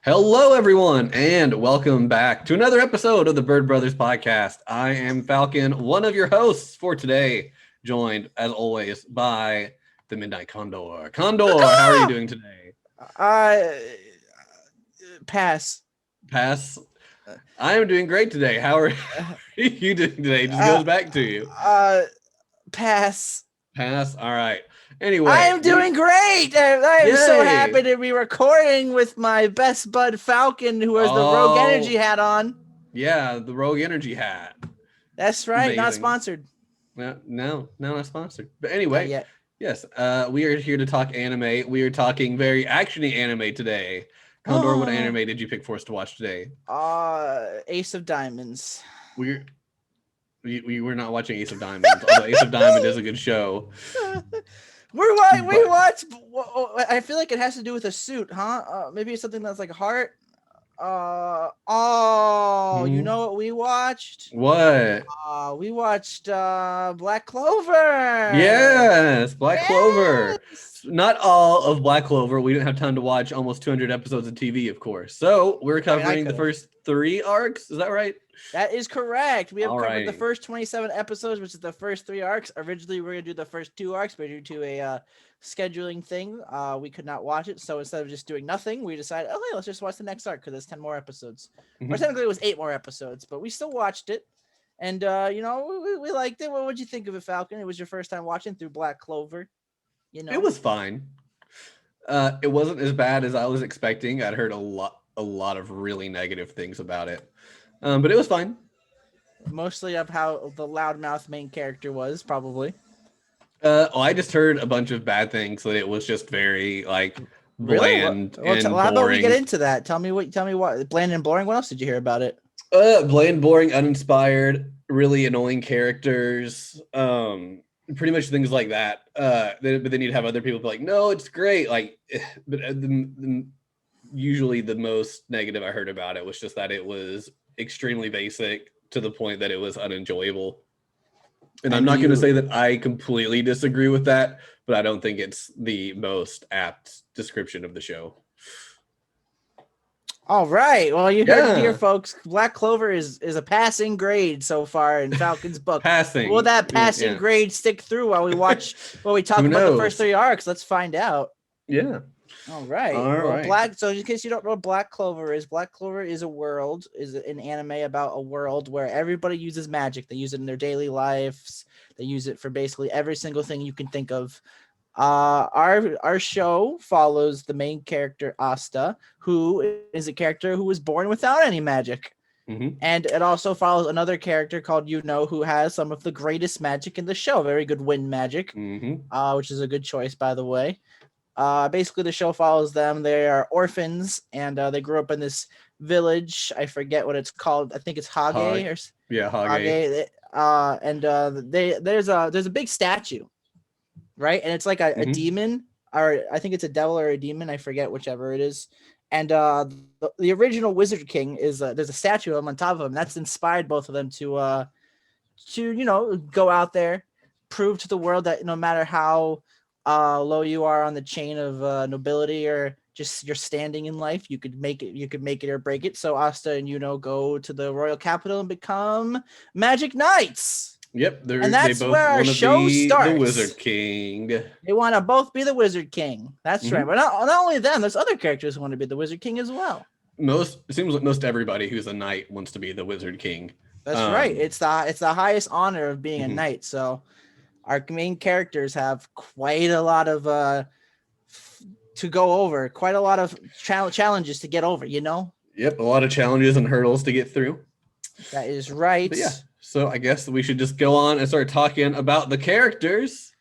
Hello, everyone, and welcome back to another episode of the Bird Brothers podcast. I am Falcon, one of your hosts for today, joined, as always, by the Midnight Condor. Condor, how are you doing today? Uh, Pass. Pass. I am doing great today. How are you doing today? It just Uh, goes back to you. Pass. Pass. All right. Anyway, I am doing great. I am so Yay. happy to be recording with my best bud Falcon, who has the Rogue Energy hat on. Yeah, the Rogue Energy hat. That's right. Amazing. Not sponsored. No, not sponsored. But anyway, yes, we are here to talk anime. We are talking very actiony anime today. Condor, what anime did you pick for us to watch today? Ace of Diamonds. We were not watching Ace of Diamonds, although Ace of Diamond is a good show. We watched. I feel like it has to do with a suit, huh? Maybe it's something that's like a heart. You know what we watched? What? We watched Black Clover. Yes, Black Clover. Not all of Black Clover. We didn't have time to watch almost 200 episodes of TV, of course. So we're covering the first 3 arcs. Is that right? That is correct. We have covered the first 27 episodes, which is the first 3 arcs. Originally, we were going to do the first 2 arcs, but due to a scheduling thing, we could not watch it. So instead of just doing nothing, we decided, okay, let's just watch the next arc because it's 10 more episodes. Or technically, it was 8 more episodes, but we still watched it. And, we liked it. What would you think of it, Falcon? It was your first time watching through Black Clover. It was fine. It wasn't as bad as I was expecting. I'd heard a lot of really negative things about it. But it was fine. Mostly of how the loudmouth main character was, probably. I just heard a bunch of bad things, that it was just very bland and how about we get into that? Tell me what bland and boring. What else did you hear about it? Bland, boring, uninspired, really annoying characters. Pretty much things like that. But then you'd have other people be like, "No, it's great." But usually the most negative I heard about it was just that it was extremely basic to the point that it was unenjoyable. And I'm not going to say that I completely disagree with that, but I don't think it's the most apt description of the show. All right. Well, you heard it here, folks. Black Clover is a passing grade so far in Falcon's book. Passing. Will that passing grade stick through while we talk about the first 3 arcs? Let's find out. Yeah. All right. So in case you don't know what Black Clover is an anime about a world where everybody uses magic. They use it in their daily lives. They use it for basically every single thing you can think of. Our show follows the main character Asta, who is a character who was born without any magic. And it also follows another character called who has some of the greatest magic in the show. Very good wind magic, which is a good choice, by the way. Basically, the show follows them. They are orphans, and they grew up in this village. I forget what it's called. I think it's Hage. Hage. There's a big statue, right? And it's like a demon, or I think it's a devil or a demon. I forget whichever it is. And the original Wizard King is there's a statue of him on top of him. That's inspired both of them to go out there, prove to the world that no matter how low you are on the chain of nobility or just your standing in life, you could make it or break it. So Asta and go to the royal capital and become magic knights. Yep, and that's where our show starts. The Wizard King. They want to both be the Wizard King. That's right. But not only them, there's other characters who want to be the Wizard King as well. It seems like most everybody who's a knight wants to be the Wizard King. That's right. It's the highest honor of being a knight. So our main characters have quite a lot of to go over, quite a lot of challenges to get over, Yep, a lot of challenges and hurdles to get through. That is right. But yeah, so I guess we should just go on and start talking about the characters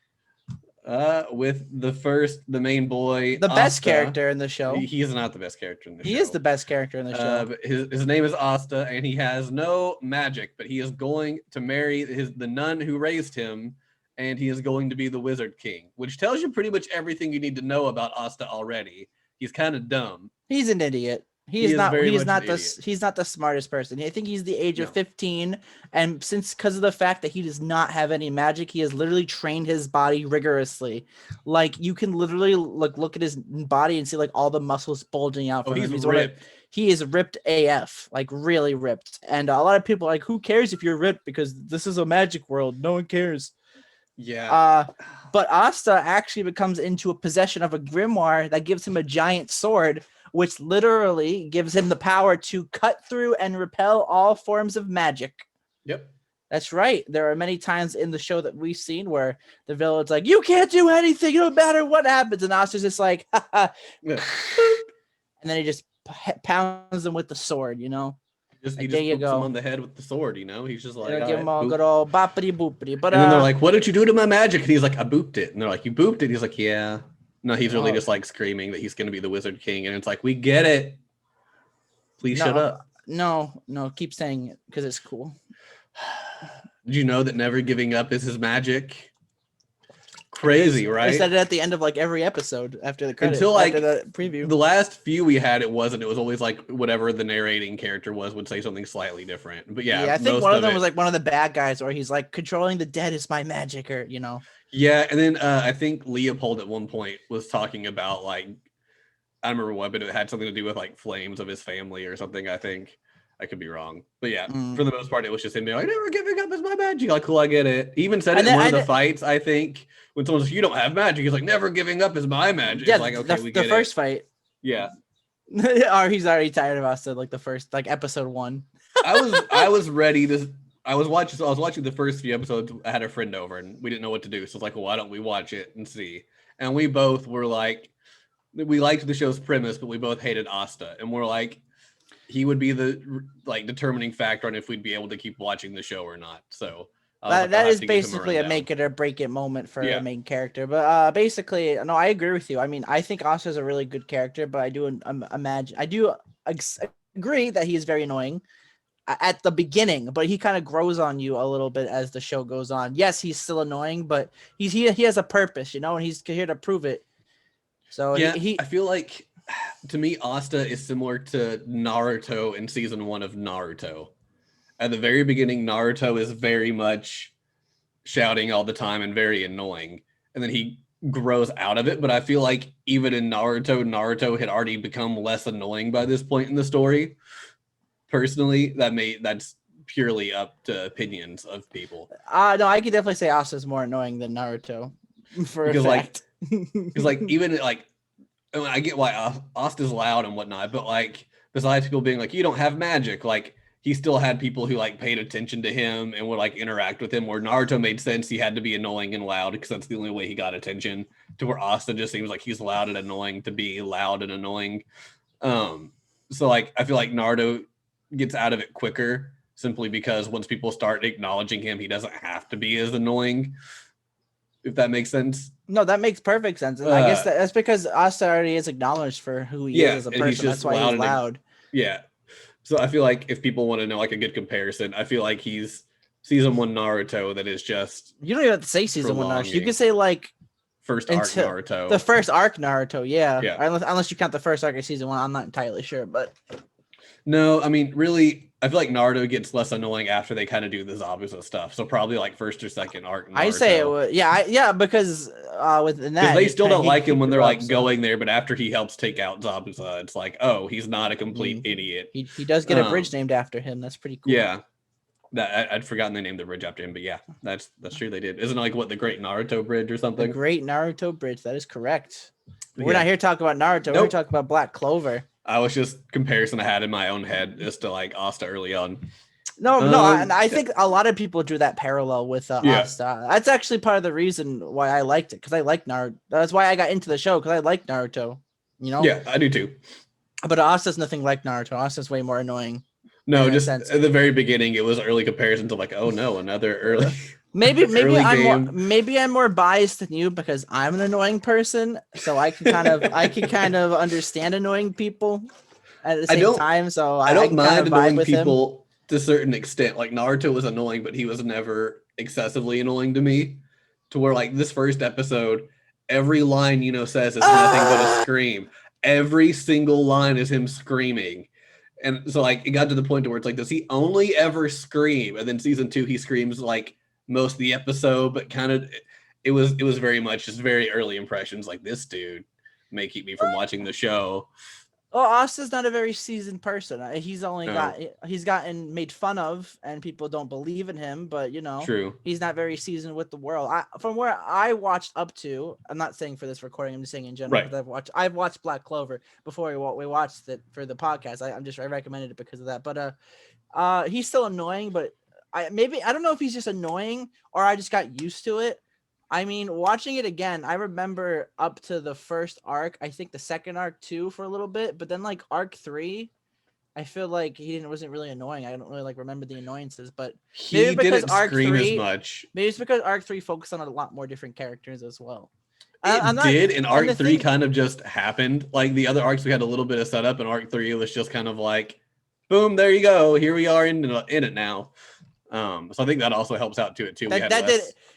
with the main boy. The best character in the show. He is not the best character in the show. He is the best character in the show. But his name is Asta, and he has no magic, but he is going to marry the nun who raised him, and he is going to be the Wizard King, which tells you pretty much everything you need to know about Asta already. He's kind of dumb. He's an idiot. He's not the smartest person. I think he's the age of 15, and because of the fact that he does not have any magic, he has literally trained his body rigorously. Like you can literally look at his body and see like all the muscles bulging out from him. He's ripped. He is ripped AF, like really ripped. And a lot of people are like, who cares if you're ripped, because this is a magic world. No one cares. Yeah. But Asta actually becomes into a possession of a grimoire that gives him a giant sword, which literally gives him the power to cut through and repel all forms of magic. Yep. That's right. There are many times in the show that we've seen where the villain's like, you can't do anything, no matter what happens. And Asta's just like, and then he just pounds them with the sword, you know? He just boops him on the head with the sword, you know? He's just like, give him all good old boppity boopity. But and then they're like, what did you do to my magic? And he's like, I booped it. And they're like, you booped it? He's like, yeah. No, he's really just like screaming that he's going to be the Wizard King. And it's like, we get it. Please shut up. No, keep saying it because it's cool. Did you know that never giving up is his magic? Crazy, right? I said it at the end of like every episode after the credits. Until like after the preview. The last few we had, it wasn't. It was always like whatever the narrating character would say something slightly different. But yeah, I think one of them was like one of the bad guys, or he's like controlling the dead is my magic, or you know. Yeah, and then I think Leopold at one point was talking about like I don't remember what, but it had something to do with like flames of his family or something. I think I could be wrong, but yeah, for the most part, it was just him being like, "Never giving up is my magic." Like, cool, I get it. He even said it in one of the fights. I think when someone's like, "You don't have magic," he's like, "Never giving up is my magic." Yeah, it's like, okay, we get the first fight. Yeah. Or he's already tired of us. Like the first, like episode 1. I was ready to. I was watching the first few episodes. I had a friend over and we didn't know what to do. So it's like, well, why don't we watch it and see? And we both were like, we liked the show's premise, but we both hated Asta. And we're like, he would be the like determining factor on if we'd be able to keep watching the show or not. So that is basically a make it or break it moment for a main character. But basically, no, I agree with you. I mean, I think Asta is a really good character, but I do agree that he is very annoying at the beginning, but he kind of grows on you a little bit as the show goes on. Yes, he's still annoying, but he has a purpose, you know, and he's here to prove it. So yeah, I feel like to me, Asta is similar to Naruto in season 1 of Naruto. At the very beginning, Naruto is very much shouting all the time and very annoying, and then he grows out of it. But I feel like even in Naruto had already become less annoying by this point in the story. Personally, that's purely up to opinions of people. No, I could definitely say Asta's more annoying than Naruto for a fact. Because like even like I get why Asta's loud and whatnot, but like besides people being like you don't have magic, like he still had people who like paid attention to him and would like interact with him. Where Naruto made sense, he had to be annoying and loud because that's the only way he got attention. To where Asta just seems like he's loud and annoying to be loud and annoying. So like I feel like Naruto gets out of it quicker simply because once people start acknowledging him, he doesn't have to be as annoying. If that makes sense. No, that makes perfect sense. And I guess that's because Asta already is acknowledged for who he is as a person. That's why he's loud. Yeah. So I feel like if people want to know like a good comparison, I feel like he's season 1 Naruto that is just. You don't even have to say season 1 Naruto. You can say like first arc Naruto. The first arc Naruto, yeah. Unless you count the first arc of season 1, I'm not entirely sure, but. No, I mean, really, I feel like Naruto gets less annoying after they kind of do the Zabuza stuff. So probably like first or second arc Naruto. I say it would, because within that they still don't like him when they're like going there, but after he helps take out Zabuza, it's like, oh, he's not a complete idiot. He does get a bridge named after him. That's pretty cool. Yeah, that I'd forgotten they named the bridge after him, but yeah, that's true. They did. Isn't it like what the Great Naruto Bridge or something? The Great Naruto Bridge. That is correct. We're not here talking about Naruto. Nope. We're here talking about Black Clover. I was just comparison I had in my own head as to like Asta early on. No, and I think a lot of people drew that parallel with Asta. That's actually part of the reason why I liked it, because I like Naruto. That's why I got into the show, because I like Naruto. You know? Yeah, I do too. But Asta's nothing like Naruto. Asta's way more annoying. No, just at the very beginning, it was early comparison to like, oh no, another early. Maybe I'm more biased than you because I'm an annoying person, so I can kind of understand annoying people at the same time. So I don't mind annoying people to a certain extent. Like Naruto was annoying, but he was never excessively annoying to me. To where like this first episode, every line says is nothing but a scream. every single line is him screaming. And so like it got to the point where it's like, does he only ever scream? And then season 2, he screams like most of the episode, but kind of it was very much just very early impressions. Like, this dude may keep me from watching the show. Well, Asta's not a very seasoned person. He's gotten made fun of, and people don't believe in him. But True. He's not very seasoned with the world. From where I watched up to, I'm not saying for this recording, I'm just saying in general. Right. Because I've watched Black Clover before we watched it for the podcast. I recommended it because of that. But he's still annoying. But I don't know if he's just annoying or I just got used to it. I mean, watching it again, I remember up to the first arc. I think the second arc too for a little bit, but then like arc 3, I feel like he wasn't really annoying. I don't really like remember the annoyances, but he didn't scream as much. Maybe it's because arc 3 focused on a lot more different characters as well. And arc 3 kind of just happened. Like the other arcs, we had a little bit of setup, and arc 3 was just kind of like, boom, there you go. Here we are in it now. So I think that also helps out to it too.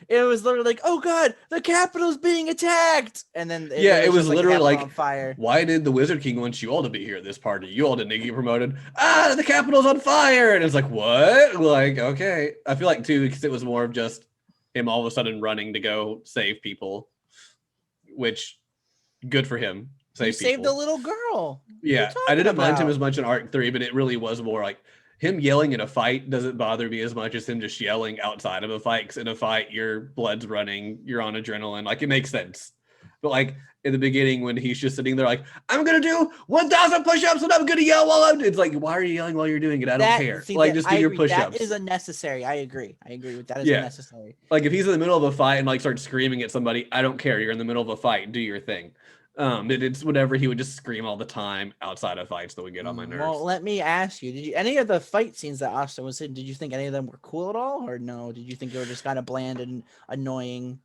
It was literally like, oh god, the Capitol's being attacked, and then it was literally like on fire. Why did the Wizard King want you all to be here at this party? You all didn't get promoted. The Capitol's on fire, and it's like, what? Like, okay. I feel like too, because it was more of just him all of a sudden running to go save people, which good for him. He saved a little girl. Yeah, I didn't mind him as much in arc 3, but it really was more like him yelling in a fight doesn't bother me as much as him just yelling outside of a fight. Because in a fight, your blood's running, you're on adrenaline. Like, it makes sense. But like in the beginning, when he's just sitting there, like, I'm gonna do 1,000 push-ups and I'm gonna yell while I'm. It's like, why are you yelling while you're doing it? I don't care. Just do your push-ups. That is unnecessary. I agree with that. Is unnecessary. Like if he's in the middle of a fight and like starts screaming at somebody, I don't care. You're in the middle of a fight. Do your thing. It's whatever. He would just scream all the time outside of fights that would get on my nerves. Well, let me ask you: did you any of the fight scenes that Asta was in? Did you think any of them were cool at all, or no? Did you think they were just kind of bland and annoying?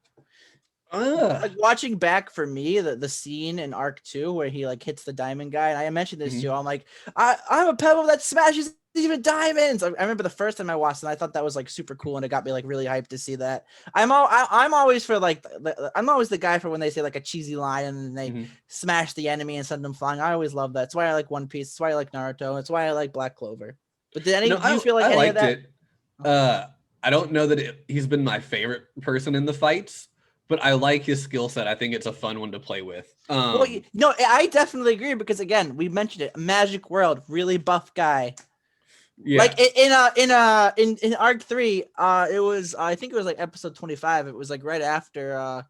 Like watching back for me, the scene in arc 2 where he like hits the diamond guy, and I mentioned this too. I'm like, I'm a pebble that smashes even diamonds. I remember the first time I watched it, I thought that was like super cool, and it got me like really hyped to see that. I'm always for like I'm always the guy for when they say like a cheesy line and they smash the enemy and send them flying. I always love that. That's why I like One Piece. That's why I like Naruto. That's why I like Black Clover. But do you feel like I any of that? It. I don't know that he's been my favorite person in the fights, but I like his skill set. I think it's a fun one to play with. No, I definitely agree because again, we mentioned it. Magic World, really buff guy. Yeah. Like in arc 3, it was I think it was like episode 25. It was like right after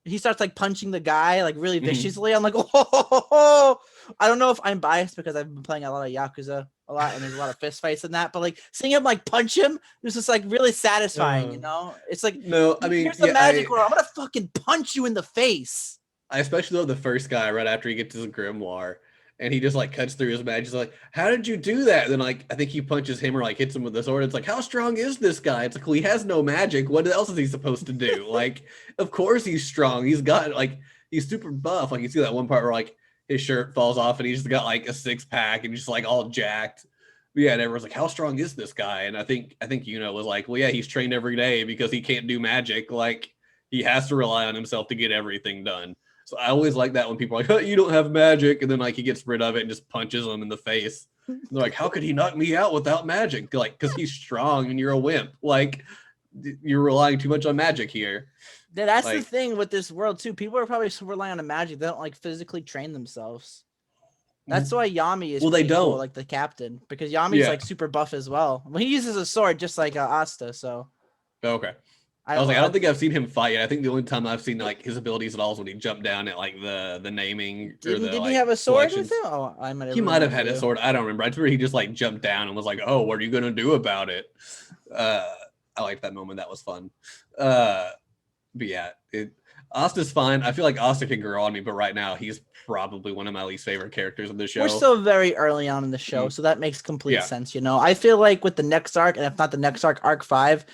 he starts like punching the guy like really viciously. I'm like, oh, I don't know if I'm biased because I've been playing a lot of Yakuza a lot and there's a lot of fist fights in that, but like seeing him like punch him was just like really satisfying, It's like, no, I mean, here's the magic world. I'm gonna fucking punch you in the face. I especially love the first guy right after he gets his grimoire. And he just like cuts through his magic. He's like, how did you do that? And then like I think he punches him or like hits him with the sword. It's like, how strong is this guy? It's like, well, he has no magic. What else is he supposed to do? Like, of course he's strong. He's got like he's super buff. Like you see that one part where like his shirt falls off and he's just got like a 6-pack and just like all jacked. But yeah, and everyone's like, how strong is this guy? And I think was like, well, yeah, he's trained every day because he can't do magic. Like he has to rely on himself to get everything done. So I always like that when people are like, oh, you don't have magic. And then like he gets rid of it and just punches them in the face. And they're like, how could he knock me out without magic? Like, because he's strong and you're a wimp. Like, you're relying too much on magic here. Yeah, that's the thing with this world too. People are probably relying on magic. They don't like physically train themselves. That's why Yami is they don't cool, like the captain, because Yami's like super buff as well. Well, he uses a sword just like Asta. So okay. I don't think I've seen him fight yet. I think the only time I've seen like his abilities at all is when he jumped down at like the naming. Didn't he have a sword with him? Oh, he might have had a sword. I don't remember. I remember he just like jumped down and was like, "Oh, what are you gonna do about it?" I liked that moment. That was fun. But yeah, Asta's fine. I feel like Asta can grow on me, but right now he's probably one of my least favorite characters of the show. We're still very early on in the show, so that makes complete sense. I feel like with the next arc, and if not the next arc, arc 5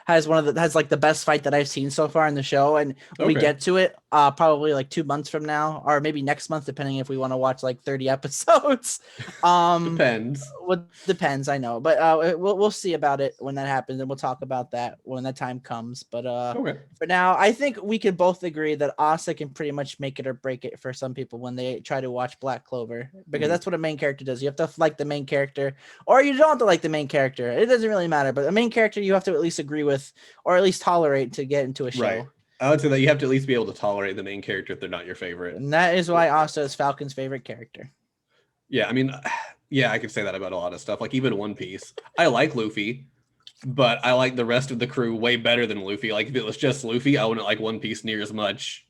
has like the best fight that I've seen so far in the show. And when we get to it, probably like 2 months from now, or maybe next month, depending if we want to watch like 30 episodes. Depends. What depends, I know, but we'll see about it when that happens, and we'll talk about that when that time comes. But Okay. for now, I think we can both agree that Asta can pretty much make it or break it for some people when they try to watch Black Clover, because that's what a main character does. You have to like the main character, or you don't have to like the main character. It doesn't really matter, but the main character you have to at least agree with, or at least tolerate to get into a show. Right. I would say that you have to at least be able to tolerate the main character if they're not your favorite. And that is why Asta is Falcon's favorite character. Yeah, I mean, yeah, I could say that about a lot of stuff. Like even One Piece, I like Luffy, but I like the rest of the crew way better than Luffy. Like if it was just Luffy, I wouldn't like One Piece near as much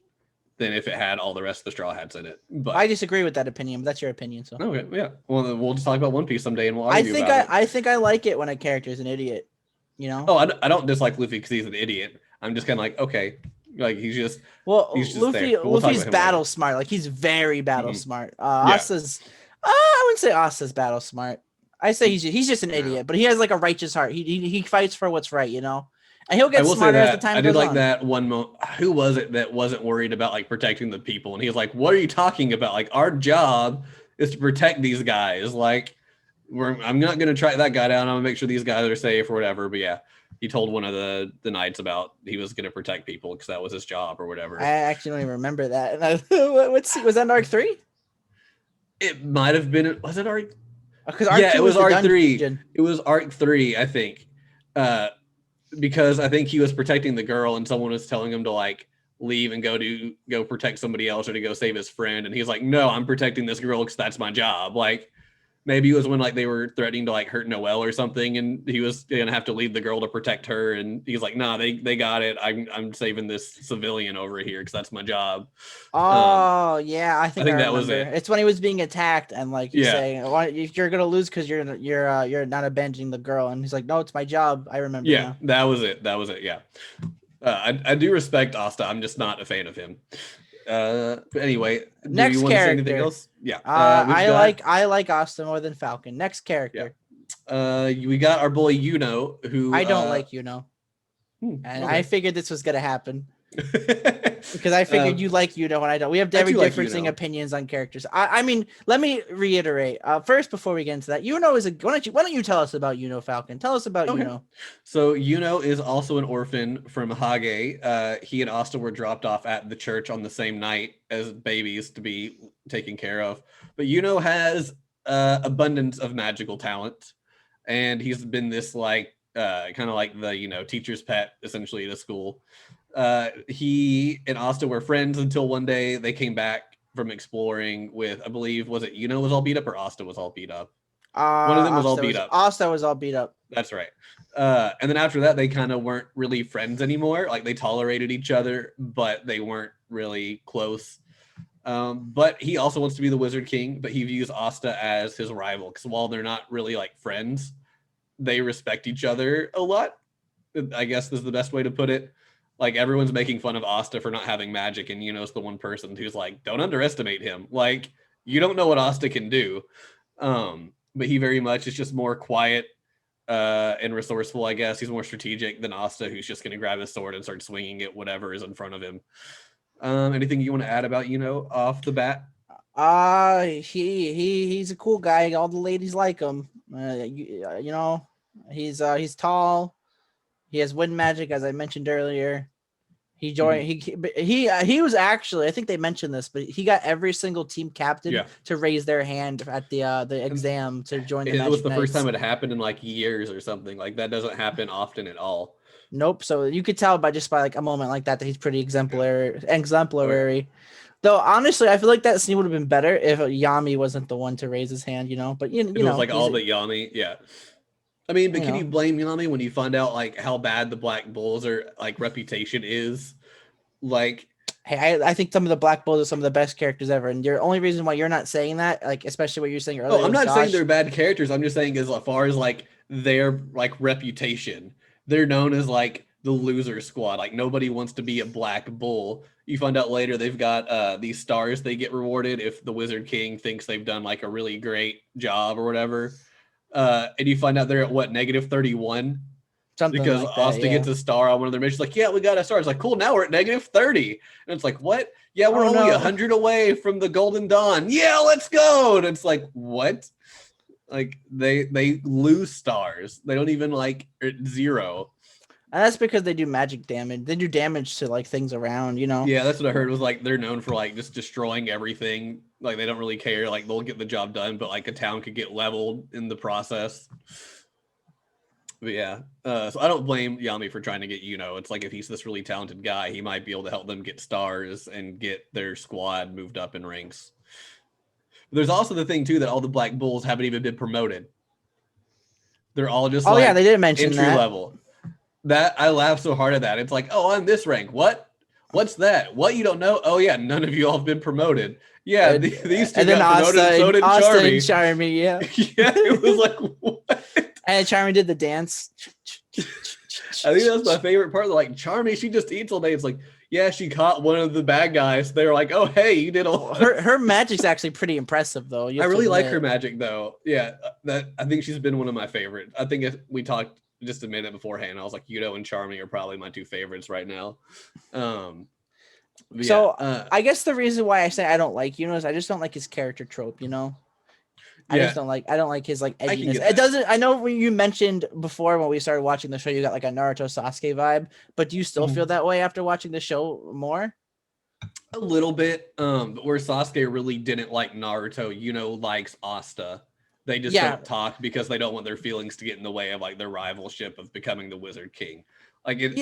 than if it had all the rest of the Straw Hats in it. But I disagree with that opinion, but that's your opinion. So okay, yeah. Well, then we'll just talk about One Piece someday, and we'll argue about it. I think I like it when a character is an idiot. You know? Oh, I don't dislike Luffy because he's an idiot. I'm just kind of like, okay, like he's just Luffy's battle smart. Like he's very battle smart. Asta's, I wouldn't say Asta's battle smart. I say he's just an idiot, but he has like a righteous heart. He fights for what's right, you know. And he'll get smarter as the time goes on. I did like that one moment. Who was it that wasn't worried about like protecting the people? And he was like, "What are you talking about? Like our job is to protect these guys. Like I'm not going to track that guy down. I'm going to make sure these guys are safe or whatever." But yeah, he told one of the knights about he was going to protect people because that was his job or whatever. I actually don't even remember that. Was that in arc 3? It might have been. Was it arc? Yeah, it was arc 3. It was arc 3, I think. Because I think he was protecting the girl and someone was telling him to like leave and go protect somebody else or to go save his friend. And he's like, "No, I'm protecting this girl because that's my job." Like maybe it was when like they were threatening to like hurt Noelle or something, and he was gonna have to leave the girl to protect her. And he's like, "Nah, they got it. I'm saving this civilian over here because that's my job." Oh yeah, I think that was it. It's when he was being attacked and like he's saying, "If you're gonna lose because you're not avenging the girl," and he's like, "No, it's my job." I remember. Yeah, that was it. Yeah, I do respect Asta. I'm just not a fan of him. But anyway, next character. Yeah. I like Asta more than Falcon. Next character. Yeah. We got our boy Yuno, who I don't like Yuno. And I figured this was gonna happen. Because I figured you like Yuno and I don't. We have very differing opinions on characters. I mean, let me reiterate first before we get into that. Yuno is why don't you tell us about Yuno, Falcon? Tell us about Yuno. So Yuno is also an orphan from Hage. He and Asta were dropped off at the church on the same night as babies to be taken care of. But Yuno has abundance of magical talent, and he's been this like kind of like the teacher's pet essentially at a school. He and Asta were friends until one day they came back from exploring with, I believe, was it Yuno was all beat up or Asta was all beat up? One of them was all beat up. Asta was all beat up. That's right. And then after that, they kind of weren't really friends anymore. Like they tolerated each other, but they weren't really close. But he also wants to be the Wizard King, but he views Asta as his rival because while they're not really like friends, they respect each other a lot. I guess is the best way to put it. Like everyone's making fun of Asta for not having magic, and Yuno's the one person who's like, "Don't underestimate him. Like you don't know what Asta can do." But he very much is just more quiet and resourceful. I guess he's more strategic than Asta, who's just going to grab his sword and start swinging at whatever is in front of him. Anything you want to add about Yuno off the bat? He's a cool guy. All the ladies like him. He's tall. He has wind magic, as I mentioned earlier. He joined. He was actually, I think they mentioned this, but he got every single team captain to raise their hand at the exam to join the Magic It was the Knights. first time it happened in like years or something. Like that doesn't happen often at all. Nope. So you could tell by like a moment like that he's pretty exemplary. Though honestly, I feel like that scene would have been better if Yami wasn't the one to raise his hand. But it was like all but Yami. Yeah. I mean, but can you blame Yami when you find out like how bad the Black Bulls are like reputation is? Like, hey, I think some of the Black Bulls are some of the best characters ever, and the only reason why you're not saying that, like, especially what you're saying earlier. Oh, I'm not saying they're bad characters. I'm just saying as far as like their like reputation, they're known as like the loser squad. Like nobody wants to be a Black Bull. You find out later they've got these stars they get rewarded if the Wizard King thinks they've done like a really great job or whatever. And you find out they're at what, -31? Something because like that, Asta gets a star on one of their missions. Like, yeah, we got a star. It's like, cool. Now we're at -30, and it's like, what? Yeah, we're only 100 away from the Golden Dawn. Yeah, let's go. And it's like, what? Like they lose stars. They don't even like 0. And that's because they do magic damage. They do damage to like things around, Yeah, that's what I heard was like they're known for like just destroying everything. Like they don't really care. Like they'll get the job done, but like a town could get leveled in the process. But yeah, so I don't blame Yami for trying to get It's like if he's this really talented guy, he might be able to help them get stars and get their squad moved up in ranks. There's also the thing too that all the Black Bulls haven't even been promoted. They're all just yeah, they didn't mention entry level. That I laugh so hard at that. It's like, oh, I'm this rank. What? What's that? What, you don't know? Oh yeah, none of you all have been promoted. Yeah, these two got promoted. Asta, so did Asta Charmy. And Charmy, yeah. Yeah, it was like, what? And Charmy did the dance. I think that's my favorite part. Like Charmy, she just eats all day. It's like, yeah, she caught one of the bad guys. They were like, oh hey, you did a lot. Her magic's actually pretty impressive though. I really like her magic though. Yeah, that I think she's been one of my favorites. I think if we talked just a minute beforehand, I was like, and Charmy are probably my 2 favorites right now. I guess the reason why I say I don't like is I just don't like his character trope. I just don't like his like edginess. It doesn't. I know when you mentioned before when we started watching the show, you got like a Naruto Sasuke vibe. But do you still feel that way after watching the show more? A little bit. But where Sasuke really didn't like Naruto, likes Asta. They just don't talk because they don't want their feelings to get in the way of like their rivalship of becoming the Wizard King. Like it.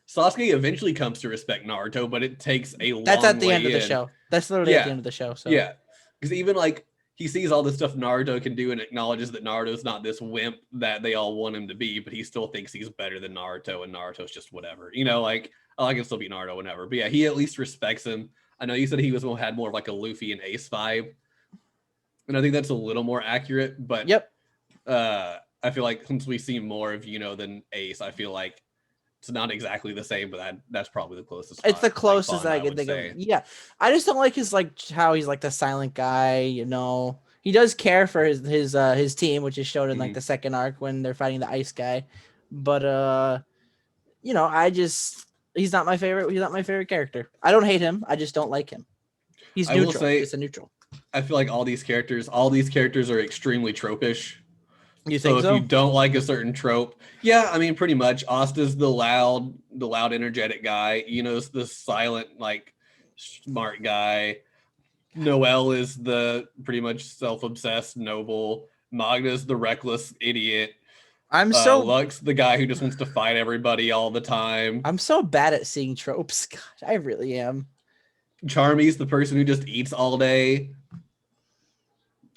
Sasuke eventually comes to respect Naruto, but it takes a long way. That's at the end of the show. That's literally at the end of the show. So yeah, because even like he sees all the stuff Naruto can do and acknowledges that Naruto's not this wimp that they all want him to be, but he still thinks he's better than Naruto, and Naruto's just whatever. Like I can still beat Naruto whenever. But yeah, he at least respects him. I know you said he had more of like a Luffy and Ace vibe, and I think that's a little more accurate. But I feel like since we see more of than Ace, I feel like it's not exactly the same, but that's probably the closest. It's the closest I can think of. Yeah, I just don't like his how he's like the silent guy. He does care for his team, which is shown in like the second arc when they're fighting the ice guy. But he's not my favorite. He's not my favorite character. I don't hate him. I just don't like him. He's neutral. It's a neutral. I feel like all these characters are extremely tropish. You think so? If you don't like a certain trope, yeah, I mean, pretty much. Asta's the loud, energetic guy. Is the silent, like, smart guy. Noelle is the pretty much self-obsessed noble. Magna's the reckless idiot. Lux, the guy who just wants to fight everybody all the time. I'm so bad at seeing tropes. God, I really am. Charmy's the person who just eats all day.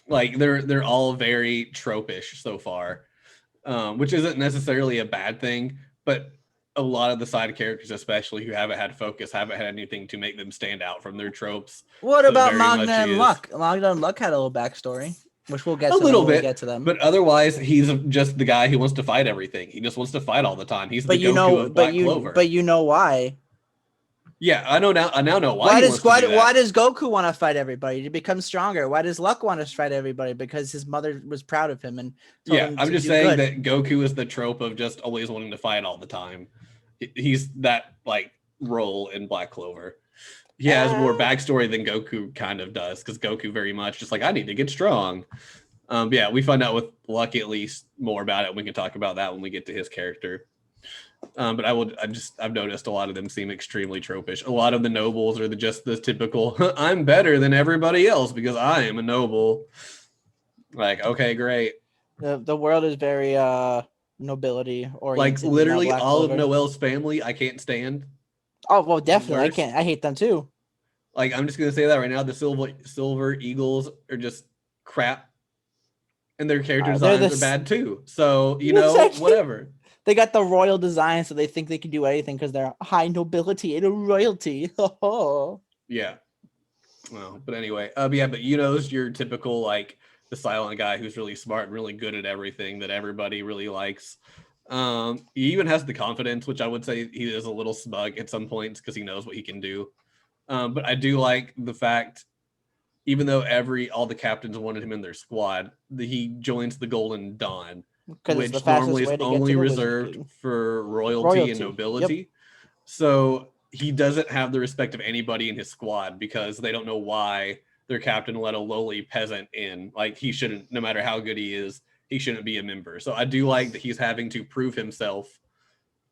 Like they're all very tropish so far, which isn't necessarily a bad thing, but a lot of the side characters, especially who haven't had focus, haven't had anything to make them stand out from their tropes. What about Magna and Luck? Magna and Luck had a little backstory, which we'll get to. Get to them. But otherwise, he's just the guy who wants to fight everything. He just wants to fight all the time. He's the Goku of Black Clover. But you know why? Yeah, I know now. I now know why. Why does Goku want to fight everybody to become stronger? Why does Luck want to fight everybody? Because his mother was proud of him and told him I'm just saying that Goku is the trope of just always wanting to fight all the time. He's that like role in Black Clover. He has more backstory than Goku kind of does, because Goku very much just like, I need to get strong. Yeah, we find out with Luck at least more about it. We can talk about that when we get to his character. But I've noticed a lot of them seem extremely tropish. A lot of the nobles are just the typical, I'm better than everybody else because I am a noble. Like, okay, great. The world is very nobility oriented. Like literally all of Noelle's family, I can't stand. Oh well, definitely, I can't. I hate them too. Like, I'm just gonna say that right now. The Silver Eagles are just crap, and their character designs are bad too. So whatever. They got the royal design, so they think they can do anything because they're high nobility and royalty. Yeah. Well, but anyway, but Yuno's your typical like the silent guy who's really smart and really good at everything that everybody really likes. He even has the confidence, which I would say he is a little smug at some points because he knows what he can do. But I do like the fact, even though all the captains wanted him in their squad, he joins the Golden Dawn. which normally is only reserved for royalty and nobility. Yep. So he doesn't have the respect of anybody in his squad because they don't know why their captain let a lowly peasant in. Like, he shouldn't, no matter how good he is, he shouldn't be a member. So I do like that he's having to prove himself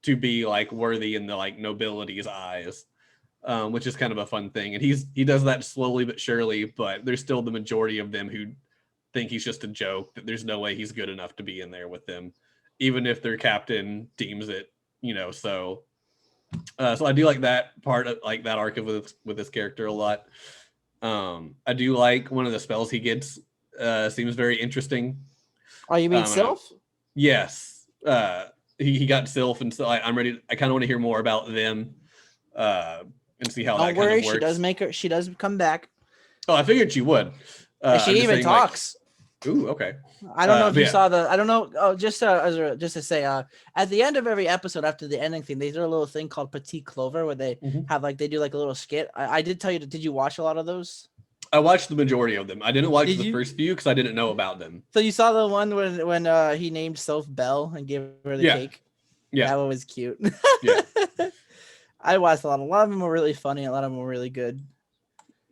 to be like worthy in the like nobility's eyes, which is kind of a fun thing. And he does that slowly but surely, but there's still the majority of them who think he's just a joke, that there's no way he's good enough to be in there with them, even if their captain deems it, so I do like that part of like that arc with this character a lot. I do like one of the spells he gets, seems very interesting. Oh, you mean Sylph? Yes. He got Sylph, and so I kind of want to hear more about them, and see how that kind of works. She does come back. Oh, I figured she would. She even talks. Ooh, okay. I don't know if you saw I don't know. Oh, just to say, at the end of every episode, after the ending thing, they do a little thing called Black Clover, where they have they do like a little skit. I did tell you. Did you watch a lot of those? I watched the majority of them. I didn't watch the first few because I didn't know about them. So you saw the one when he named Sylph Belle and gave her the cake. Yeah, that one was cute. Yeah, I watched a lot. A lot of them were really funny. A lot of them were really good.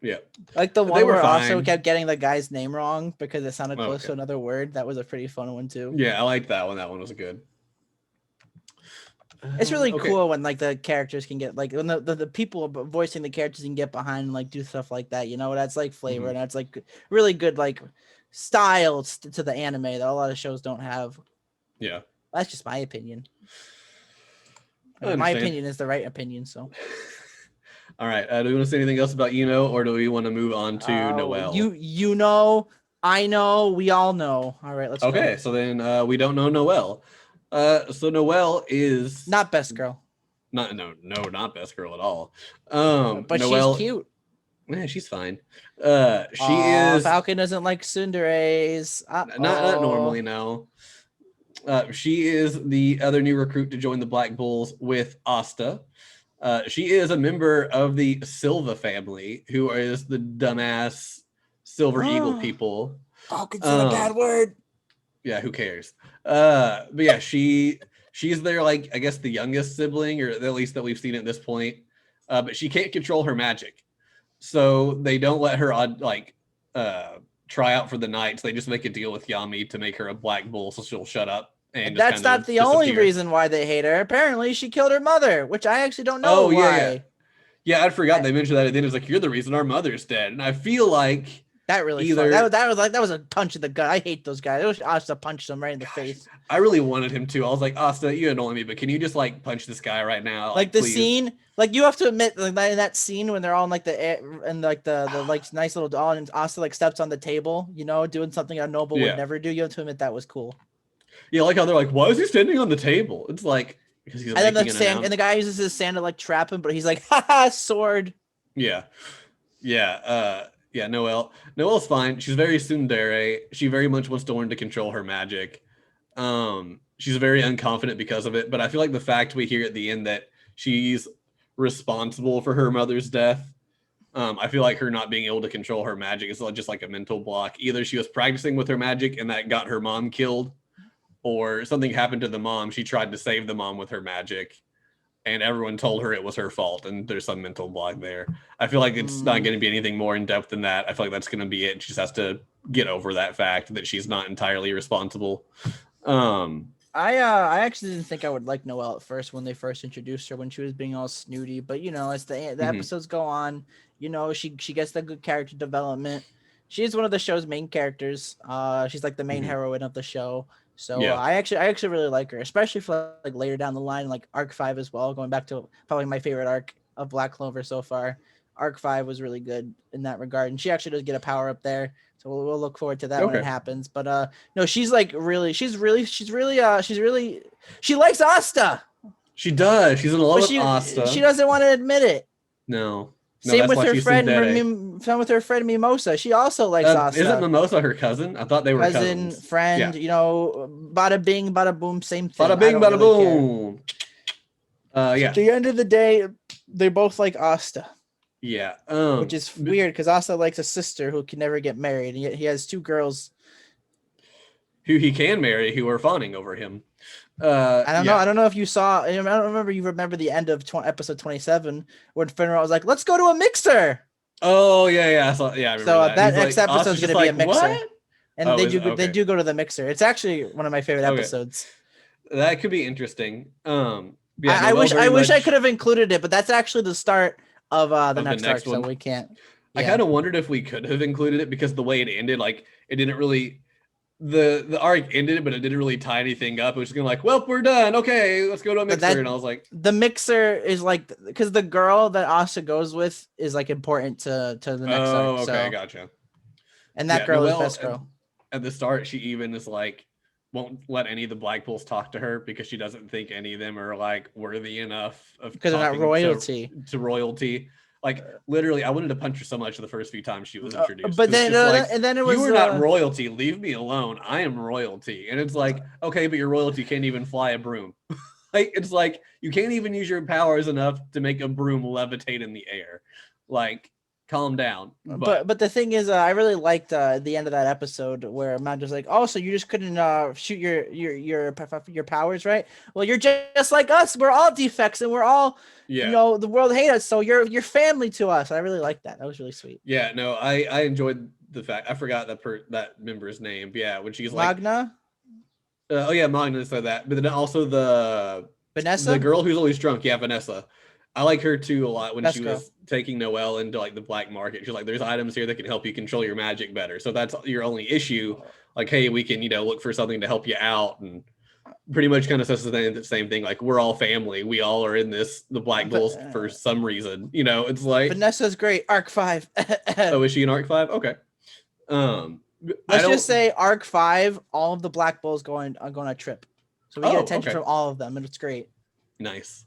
Yeah, like the one where also kept getting the guy's name wrong because it sounded close to another word. That was a pretty fun one too. Yeah, I liked that one. That one was good. It's really cool when like the characters can get like when the people voicing the characters can get behind and like do stuff like that. That's like flavor and that's like really good like style to the anime that a lot of shows don't have. Yeah, that's just my opinion. My opinion is the right opinion. So. All right. Do we want to say anything else about or do we want to move on to Noelle? I know, we all know. All right, let's go. Okay, so then we don't know Noelle. So Noelle is not best girl. Not best girl at all. But Noelle, she's cute. Yeah, she's fine. She is. Falcon doesn't like tsunderes. Not normally, no. She is the other new recruit to join the Black Bulls with Asta. She is a member of the Silva family, who is the dumbass Silver Eagle people. Falcon's a bad word. Yeah, who cares? But yeah, she's their like I guess the youngest sibling, or at least that we've seen at this point. But she can't control her magic, so they don't let her try out for the Knights. They just make a deal with Yami to make her a Black Bull, so she'll shut up. And that's not the only reason why they hate her. Apparently, she killed her mother, which I actually don't know why. Yeah, I forgot they mentioned that at the end. It was like, you're the reason our mother's dead. And I feel like that really that was a punch in the gut. I hate those guys. I wish Asta punched them right in the face. I really wanted him to. I was like, Asta, you annoy me, but can you just like punch this guy right now? Like the scene, like you have to admit, like in that scene when they're all in like the like nice little doll, and Asta like steps on the table, doing something a noble would never do. You have to admit that was cool. Yeah, like how they're like, why is he standing on the table? It's like because he's and the guy uses his sand to like trap him, but he's like, haha, sword. Yeah. Noelle's fine. She's very tsundere. She very much wants to learn to control her magic. She's very unconfident because of it, but I feel like the fact we hear at the end that she's responsible for her mother's death, I feel like her not being able to control her magic is just like a mental block. Either she was practicing with her magic and that got her mom killed, or something happened to the mom. She tried to save the mom with her magic, and everyone told her it was her fault, and there's some mental block there. I feel like it's not going to be anything more in depth than that. I feel like that's going to be it. She just has to get over that fact that she's not entirely responsible. I actually didn't think I would like Noelle at first when they first introduced her, when she was being all snooty. But as the episodes go on, she gets the good character development. She's one of the show's main characters. She's like the main heroine of the show. So I actually really like her, especially for like later down the line, like Arc 5 as well. Going back to probably my favorite arc of Black Clover so far. Arc 5 was really good in that regard, and she actually does get a power up there. So we'll look forward to that when it happens. But no, she's like she likes Asta. She does. She's in love with Asta. She doesn't want to admit it. No. Same with her friend Mimosa. She also likes Asta. Isn't Mimosa her cousin? I thought they were cousins. Friend, bada bing, bada boom, same thing. Bada bing, bada boom. At the end of the day, they both like Asta. Yeah. Which is weird because Asta likes a sister who can never get married, and yet he has two girls. who he can marry who are fawning over him. I don't know. I don't know if you saw. I don't remember. You remember the end of episode 27 when Finral was like, "Let's go to a mixer." Oh yeah. I remember so that. that next episode is going to be a mixer, what? And they do go to the mixer. It's actually one of my favorite episodes. That could be interesting. I wish I could have included it, but that's actually the start of the next arc, one. So we can't. Yeah. I kind of wondered if we could have included it because the way it ended, like it didn't really. The arc ended, but it didn't really tie anything up. It was just gonna like, well, we're done. Okay, let's go to a mixer. And I was like, the mixer is like because the girl that Asta goes with is like important to the next arc. Oh, okay, gotcha. And that girl is best girl. At the start, she even is like, won't let any of the Blackpools talk to her because she doesn't think any of them are like worthy enough of because they're not royalty to royalty. Like literally, I wanted to punch her so much the first few times she was introduced. But then, and then it was you are not royalty. Leave me alone. I am royalty. And it's like, okay, but your royalty can't even fly a broom. Like it's like you can't even use your powers enough to make a broom levitate in the air. Like, calm down. But the thing is, I really liked the end of that episode where Magna's like, oh, so you just couldn't shoot your powers, right? Well, you're just like us. We're all defects, and we're all, the world hates us. So you're family to us. I really liked that. That was really sweet. Yeah, no, I enjoyed the fact. I forgot that member's name. Yeah, when she's like Magna. Magna said that. But then also Vanessa, the girl who's always drunk. Yeah, Vanessa. I like her too a lot when she was taking Noelle into like the black market. She's like, there's items here that can help you control your magic better. So that's your only issue. Like, hey, we can, look for something to help you out. And pretty much kind of says the same thing. Like, we're all family. We all are in the Black Bulls for some reason. It's like Vanessa's great. Arc 5. Oh, is she in Arc 5? Okay. Let's just say Arc 5, all of the Black Bulls going on a trip. So we get attention from all of them, and it's great. Nice.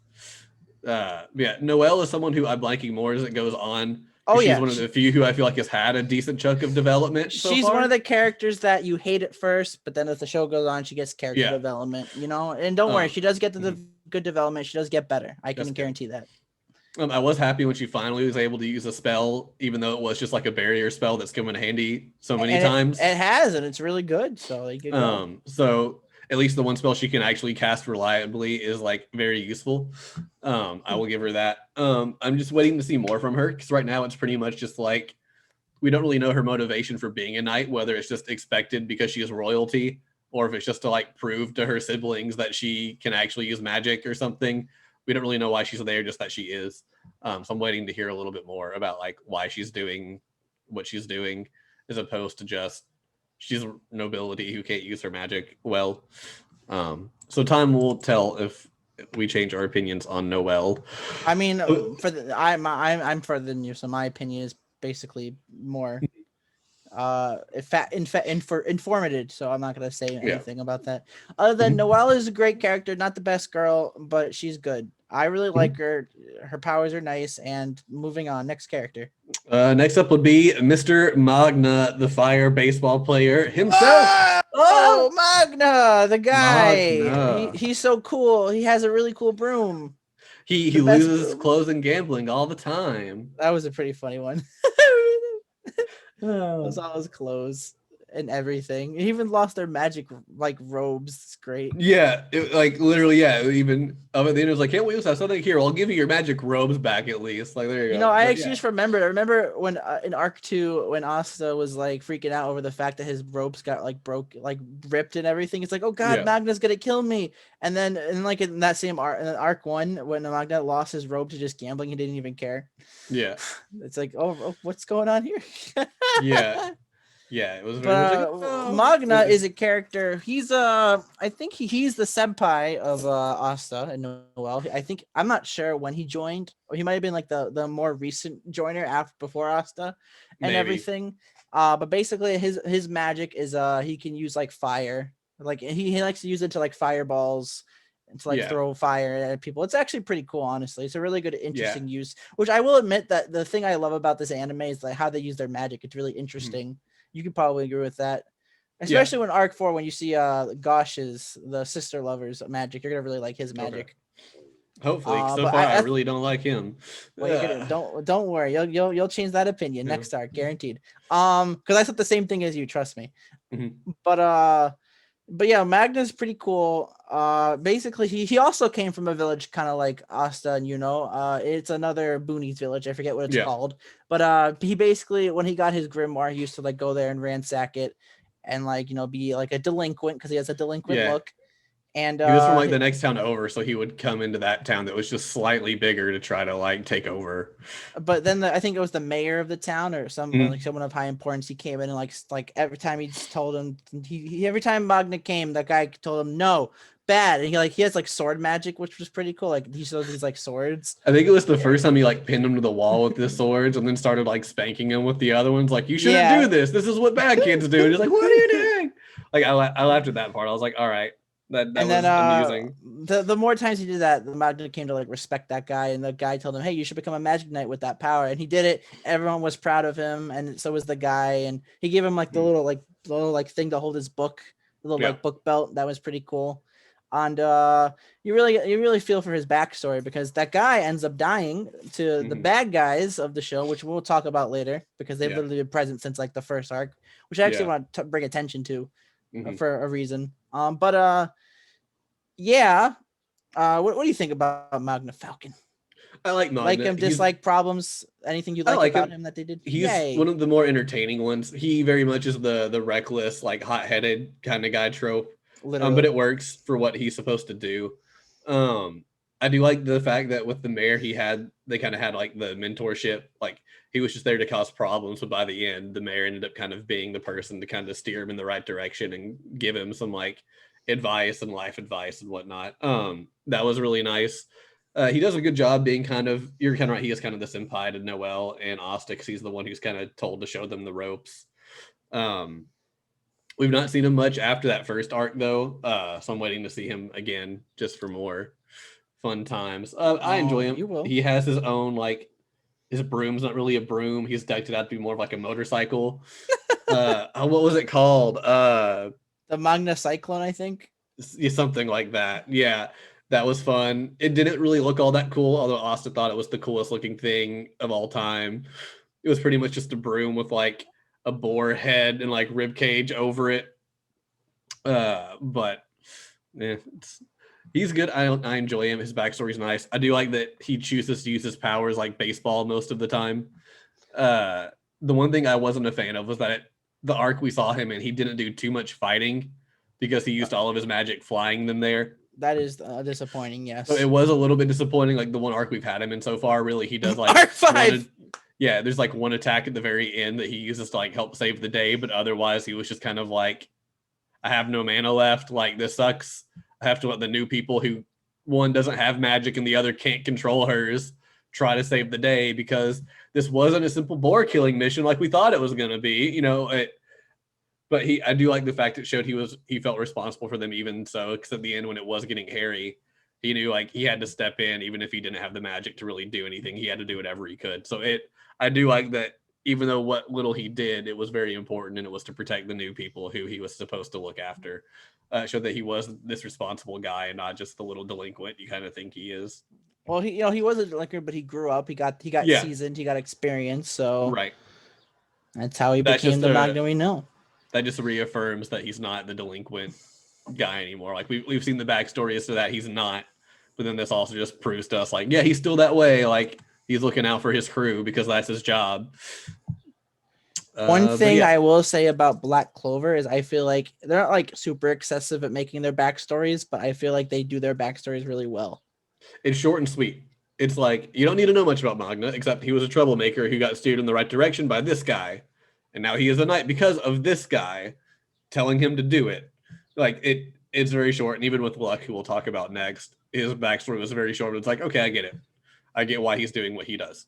Noelle is someone who I'm liking more as it goes on. She's one of the few who I feel like has had a decent chunk of development. She's one of the characters that you hate at first, but then as the show goes on, she gets character development. And don't worry, she does get the good development. She does get better. I can guarantee that. I was happy when she finally was able to use a spell, even though it was just like a barrier spell that's come in handy so many times. It has, and it's really good. So so at least the one spell she can actually cast reliably is like very useful. I will give her that. I'm just waiting to see more from her because right now it's pretty much just like we don't really know her motivation for being a knight, whether it's just expected because she is royalty or if it's just to like prove to her siblings that she can actually use magic or something. We don't really know why she's there, just that she is. So I'm waiting to hear a little bit more about like why she's doing what she's doing as opposed to just she's a nobility who can't use her magic well. So time will tell if we change our opinions on Noelle. I mean, I'm further than you, so my opinion is basically more informative. So I'm not gonna say anything about that. Other than Noelle is a great character, not the best girl, but she's good. I really like her. Her powers are nice. And moving on, next character. Next up would be Mr. Magna, the fire baseball player himself. Oh, Magna, the guy. He's so cool. He has a really cool broom. He loses his clothes in gambling all the time. That was a pretty funny one. Those all his clothes and everything. He even lost their magic like robes. It's great. Yeah, even at the end it was like, can't we just have something here? I'll give you your magic robes back at least. Like there you go. I actually just remember when in Arc 2 when Asta was like freaking out over the fact that his ropes got like ripped and everything. It's like, oh god, Magna's gonna kill me. And then like in that same Arc 1 when Magna lost his robe to just gambling, he didn't even care. Yeah, it's like, oh what's going on here? Yeah, it was. Magna is a character. He's I think he's the senpai of Asta and Noelle. I'm not sure when he joined. Or he might have been like the more recent joiner before Asta and everything. But basically his magic is he can use like fire. Like he likes to use it to like fireballs and to like throw fire at people. It's actually pretty cool, honestly. It's a really good, interesting use. Which I will admit that the thing I love about this anime is like how they use their magic. It's really interesting. You could probably agree with that, especially when Arc 4, when you see Gosh's the sister lover's magic, you're gonna really like his magic. Okay. Hopefully, so far I really don't like him. Well, don't worry, you'll change that opinion next arc, guaranteed. Because I thought the same thing as you, trust me. Mm-hmm. But But yeah, Magna's pretty cool. Basically, he also came from a village kind of like Asta, and it's another boonies village. I forget what it's called. But he basically, when he got his grimoire, he used to like go there and ransack it, and like be like a delinquent because he has a delinquent look. And he was from like the next town over, so he would come into that town that was just slightly bigger to try to like take over. But then I think it was the mayor of the town or someone of high importance. He came in and like every time he told him every time Magna came, that guy told him no, bad. And he has like sword magic, which was pretty cool. Like he shows these like swords. I think it was the first time he like pinned him to the wall with the swords and then started like spanking him with the other ones. Like, you shouldn't do this. This is what bad kids do. And he's like, what are you doing? Like I laughed at that part. I was like, all right. That was amusing. The more times he did that, the Magna came to like respect that guy, and the guy told him, "Hey, you should become a magic knight with that power." And he did it. Everyone was proud of him, and so was the guy. And he gave him like the little thing to hold his book, the little like book belt. That was pretty cool. And you really feel for his backstory because that guy ends up dying to the bad guys of the show, which we'll talk about later because they've literally been present since like the first arc, which I actually want to bring attention to for a reason. What do you think about Magna Falcon? I like Magna. Like him, dislike problems, anything you like about him that they did? He's one of the more entertaining ones. He very much is the reckless, like hot-headed kind of guy trope. But it works for what he's supposed to do. I do like the fact that with the mayor, they kind of had like the mentorship. Like he was just there to cause problems, but by the end, the mayor ended up kind of being the person to kind of steer him in the right direction and give him some like advice and life advice and whatnot. That was really nice. He does a good job being you're kind of right. He is kind of the senpai to Noelle and Asta because he's the one who's kind of told to show them the ropes. We've not seen him much after that first arc though. So I'm waiting to see him again just for more fun times. I enjoy him. He has his own, like, his broom's not really a broom. He's decked it out to be more of like a motorcycle. What was it called? The Magna Cyclone, I think. Something like that. Yeah, that was fun. It didn't really look all that cool, although Asta thought it was the coolest looking thing of all time. It was pretty much just a broom with like a boar head and like rib cage over it. But yeah, he's good. I enjoy him. His backstory's nice. I do like that he chooses to use his powers like baseball most of the time. The one thing I wasn't a fan of was that the arc we saw him in, he didn't do too much fighting because he used all of his magic flying them there. That is disappointing, yes. So it was a little bit disappointing. Like the one arc we've had him in so far, really, he does like arc 5. There's like one attack at the very end that he uses to like help save the day, but otherwise he was just kind of like, I have no mana left. Like, this sucks. I have to let the new people who one doesn't have magic and the other can't control hers try to save the day because this wasn't a simple boar killing mission like we thought it was going to be, but I do like the fact it showed he felt responsible for them even so, because at the end when it was getting hairy, he knew like he had to step in even if he didn't have the magic to really do anything. He had to do whatever he could. So I do like that even though what little he did, it was very important and it was to protect the new people who he was supposed to look after. Showed that he was this responsible guy and not just the little delinquent you kind of think he is. Well, he was a delinquent, but he grew up. He got seasoned. He got experience. So right, that's how he became the Magna we know. That just reaffirms that he's not the delinquent guy anymore. Like we've seen the backstory as to that he's not, but then this also just proves to us like, yeah, he's still that way. Like he's looking out for his crew because that's his job. One thing I will say about Black Clover is I feel like they're not like super excessive at making their backstories, but I feel like they do their backstories really well. It's short and sweet. It's like, you don't need to know much about Magna, except he was a troublemaker who got steered in the right direction by this guy. And now he is a knight because of this guy telling him to do it. Like, it's very short. And even with Luck, who we'll talk about next, his backstory was very short. But it's like, okay, I get it. I get why he's doing what he does.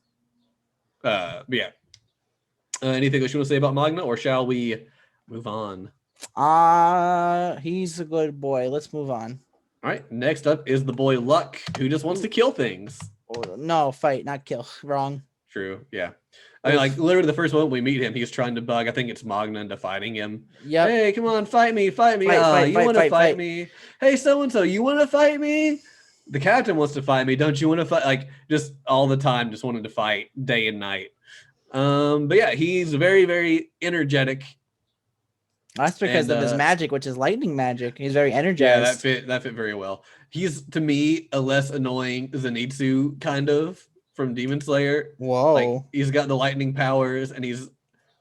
But yeah. Anything else you want to say about Magna, or shall we move on? He's a good boy. Let's move on. All right. Next up is the boy Luck, who just wants to kill things. No, fight, not kill. Wrong. True. Yeah. I mean, like, literally the first moment we meet him, he's trying to bug, I think it's Magna, into fighting him. Yeah. Hey, come on, fight me. You want to fight me? Hey, so-and-so, you want to fight me? The captain wants to fight me. Don't you want to fight? Like, just all the time, just wanted to fight day and night. But yeah, he's very, very energetic. That's because of his magic, which is lightning magic. He's very Yeah, energized. that fit very well. He's, to me, a less annoying Zenitsu kind of from Demon Slayer. Whoa. Like, he's got the lightning powers, and he's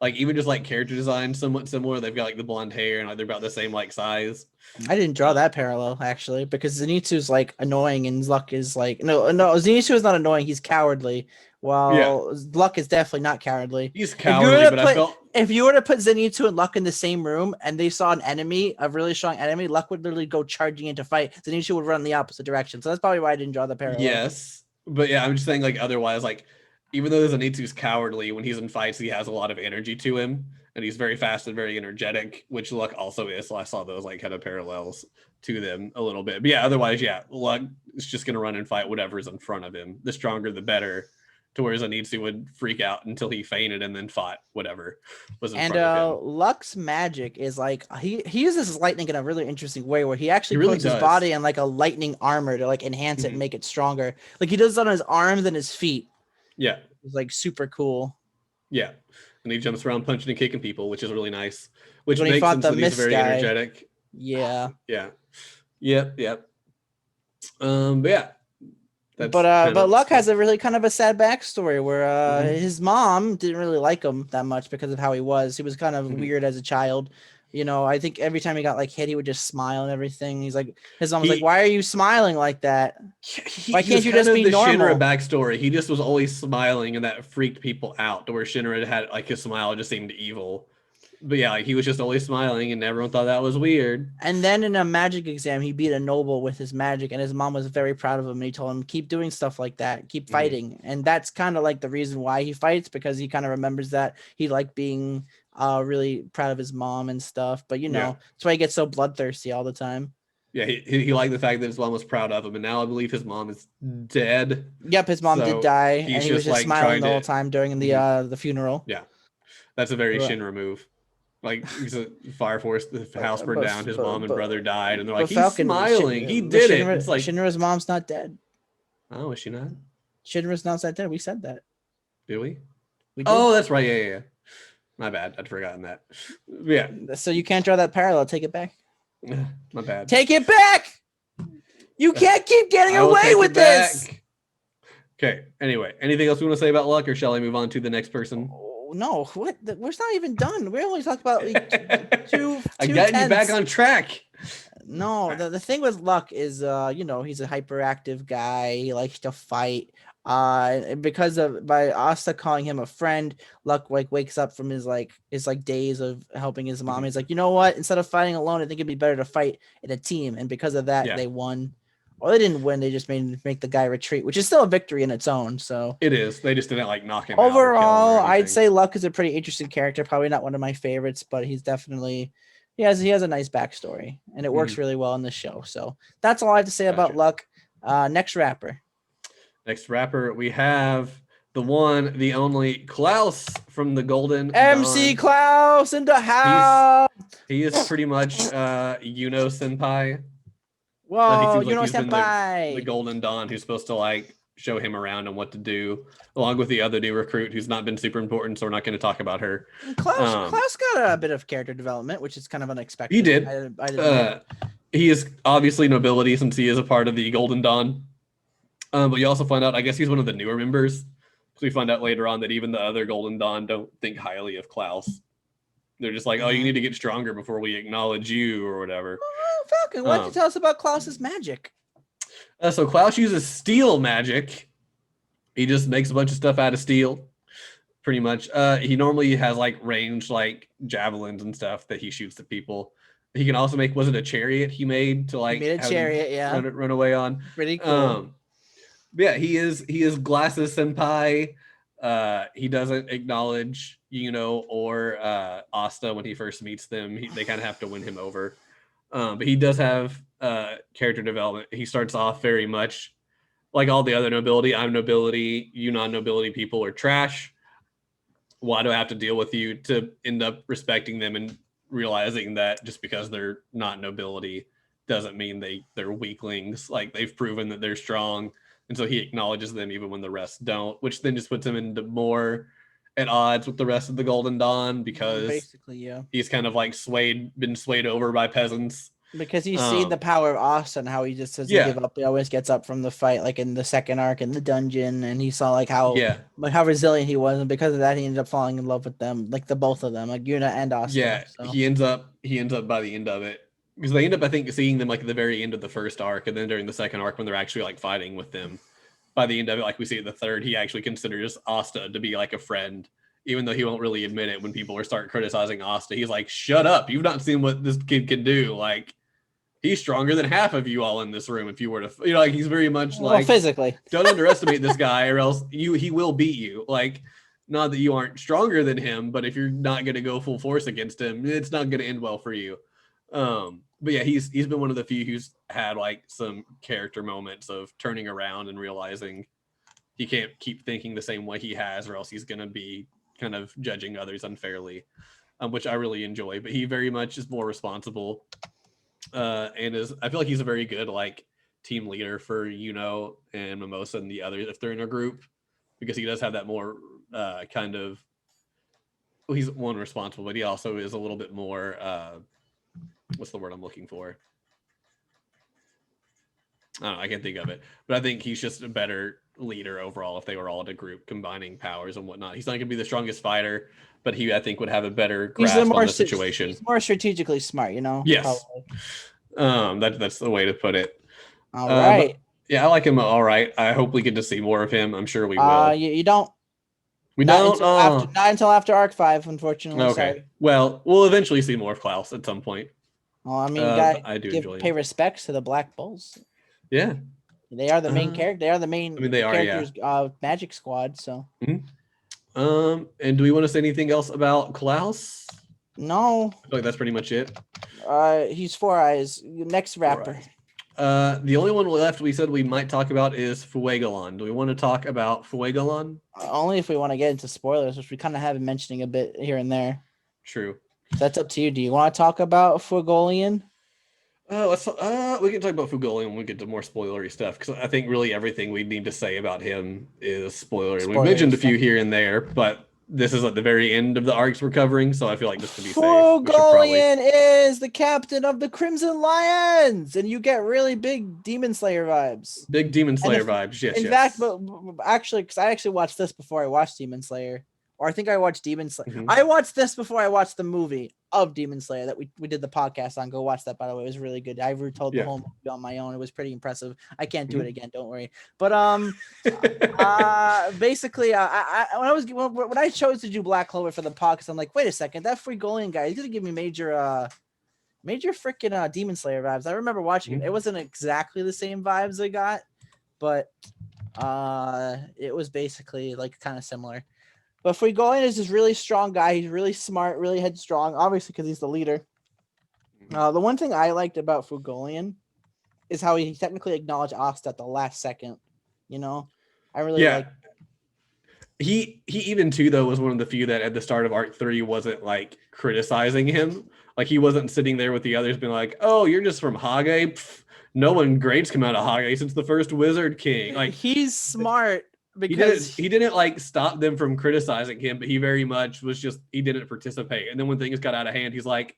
like, even just like character design somewhat similar. They've got like the blonde hair, and like they're about the same like size. I didn't draw that parallel actually, because Zenitsu's like annoying and Luck is like no. Zenitsu is not annoying. He's cowardly. While Luck is definitely not cowardly. He's cowardly, but I felt if you were to put Zenitsu and Luck in the same room and they saw an enemy, a really strong enemy, Luck would literally go charging in to fight. Zenitsu would run the opposite direction. So that's probably why I didn't draw the parallel. Yes, but yeah, I'm just saying like otherwise, like even though Zenitsu's cowardly, when he's in fights, he has a lot of energy to him, and he's very fast and very energetic, which Luck also is. So I saw those like kind of parallels to them a little bit. But yeah, otherwise, yeah, Luck is just gonna run and fight whatever's in front of him. The stronger, the better. To where Zenitsu would freak out until he fainted and then fought whatever was in front of him. Luck's magic is like he uses his lightning in a really interesting way where he actually puts his body in like a lightning armor to like enhance it and make it stronger. Like he does it on his arms and his feet. Yeah. It's like super cool. Yeah. And he jumps around punching and kicking people, which is really nice. Which makes sense that he's very energetic. Yeah. Yeah. Yep. But yeah. But Luck has a really kind of a sad backstory where his mom didn't really like him that much because of how he was. He was kind of weird as a child. You know, I think every time he got like hit, he would just smile and everything. His mom was like, "Why are you smiling like that? Why can't you just be normal?" Shinra backstory. He just was always smiling, and that freaked people out. To where Shinra had like his smile just seemed evil. But yeah, like he was just always smiling, and everyone thought that was weird. And then in a magic exam, he beat a noble with his magic, and his mom was very proud of him. And he told him, "Keep doing stuff like that, keep fighting." And that's kind of like the reason why he fights, because he kind of remembers that he liked being really proud of his mom and stuff. But that's why he gets so bloodthirsty all the time. Yeah, he liked the fact that his mom was proud of him, and now I believe his mom is dead. Yep, his mom did die, and he was just smiling the whole time during the funeral. Yeah, that's a very Shinra move. Like, the fire force, the house burned down, his mom and brother died, and they're like, he's smiling. He did it. It's like Shinra's mom's not dead. Oh, is she not? Shinra's not dead. We said that. Did we? We did. Oh, that's right. Yeah. My bad. I'd forgotten that. Yeah. So you can't draw that parallel. Take it back. My bad. Take it back. You can't keep getting away with this. Okay. Anyway, anything else we want to say about Luck, or shall I move on to the next person? No, what? We're not even done. We only talked about like two. I got you back on track. No, the thing with Luck is, he's a hyperactive guy. He likes to fight. Because by Asta calling him a friend, Luck like wakes up from his days of helping his mom. He's like, you know what? Instead of fighting alone, I think it'd be better to fight in a team. And because of that, they won. Or they didn't win. They just make the guy retreat, which is still a victory in its own. So it is. They just didn't like knock him out. Overall, I'd say Luck is a pretty interesting character. Probably not one of my favorites, but he's definitely he has a nice backstory, and it works really well in this show. So that's all I have to say about Luck. Next rapper. Next rapper, we have the one, the only Klaus from the Golden MC Dawn. Klaus in the house. He is pretty much Yuno Senpai. Whoa, Yuno Senpai. The Golden Dawn, who's supposed to like show him around and what to do, along with the other new recruit who's not been super important, so we're not going to talk about her. Klaus got a bit of character development, which is kind of unexpected. He did. I didn't he is obviously nobility since he is a part of the Golden Dawn. But you also find out, I guess he's one of the newer members. So we find out later on that even the other Golden Dawn don't think highly of Klaus. They're just like, oh, you need to get stronger before we acknowledge you or whatever. Oh, Falcon, why don't you tell us about Klaus's magic? So Klaus uses steel magic. He just makes a bunch of stuff out of steel, pretty much. He normally has like ranged like javelins and stuff that he shoots at people. He can also make, was it a chariot he made to like run away on? Pretty cool. Yeah, he is Glasses Senpai. He doesn't acknowledge Yuno or Asta when he first meets them. They kind of have to win him over. But he does have character development. He starts off very much like all the other nobility. I'm nobility. You non-nobility people are trash. Why do I have to deal with you? To end up respecting them and realizing that just because they're not nobility doesn't mean they're weaklings. Like, they've proven that they're strong. And so he acknowledges them even when the rest don't, which then just puts him into more at odds with the rest of the Golden Dawn because basically, yeah, he's kind of like been swayed over by peasants. Because he's seen the power of Asta and how he just doesn't give up. He always gets up from the fight, like in the second arc in the dungeon, and he saw like how resilient he was, and because of that, he ended up falling in love with them, like the both of them, like Yuna and Asta. Yeah, so. he ends up by the end of it because they end up, I think, seeing them like at the very end of the first arc, and then during the second arc when they're actually like fighting with them. By the end of it, like we see at the third, he actually considers Asta to be like a friend, even though he won't really admit it. When people start criticizing Asta, he's like, "Shut up! You've not seen what this kid can do. Like, he's stronger than half of you all in this room. If you were to, like, he's very much like physically. Don't underestimate this guy, or else he will beat you. Like, not that you aren't stronger than him, but if you're not going to go full force against him, it's not going to end well for you." But yeah, he's been one of the few who's had like some character moments of turning around and realizing he can't keep thinking the same way he has, or else he's going to be kind of judging others unfairly, which I really enjoy. But he very much is more responsible, and I feel like he's a very good like team leader for and Mimosa and the others if they're in a group, because he does have that more kind of. Well, he's one responsible, but he also is a little bit more. What's the word I'm looking for? I don't know, I can't think of it, but I think he's just a better leader overall if they were all in a group combining powers and whatnot. He's not going to be the strongest fighter, but he, I think, would have a better grasp on the situation. He's more strategically smart, Yes. That's the way to put it. All right. Yeah, I like him all right. I hope we get to see more of him. I'm sure we will. You don't. We don't. Not until after Arc 5, unfortunately. Okay. Sorry. Well, we'll eventually see more of Klaus at some point. Well, I mean, I do pay respects to the Black Bulls. Yeah. They are the main character. They are the main characters of Magic Squad. So. Mm-hmm. And do we want to say anything else about Klaus? No. I feel like that's pretty much it. He's Four Eyes. Next rapper. The only one left we said we might talk about is Fuegolan. Do we want to talk about Fuegolan? Only if we want to get into spoilers, which we kind of have been mentioning a bit here and there. True. That's up to you. Do you want to talk about Fuegolan? We can talk about Fuegolan when we get to more spoilery stuff, because I think really everything we need to say about him is spoiler. We've mentioned a few here and there, but this is at the very end of the arcs we're covering, so I feel like just to be safe, Fuegolan is the captain of the Crimson Lions, and you get really big Demon Slayer vibes. Big Demon Slayer vibes, yes. In fact, but actually, because I actually watched this before I watched Demon Slayer. Or I think I watched Demon Slayer. Mm-hmm. I watched this before I watched the movie of Demon Slayer that we did the podcast on. Go watch that, by the way. It was really good. I retold the whole movie on my own. It was pretty impressive. I can't do it again. Don't worry. But basically, when I chose to do Black Clover for the podcast, I'm like, wait a second, that Fuegolan guy, he's gonna give me major freaking Demon Slayer vibes. I remember watching it. It wasn't exactly the same vibes I got, but it was basically like kind of similar. But Fuegolan is this really strong guy. He's really smart, really headstrong, obviously because he's the leader. The one thing I liked about Fuegolan is how he technically acknowledged Asta at the last second. I really like. He even too though was one of the few that at the start of Arc 3 wasn't like criticizing him. Like he wasn't sitting there with the others being like, "Oh, you're just from Hage. Pff, no one great's come out of Hage since the first Wizard King." Like he's smart. Because he didn't like stop them from criticizing him, but he very much was just he didn't participate. And then when things got out of hand, he's like,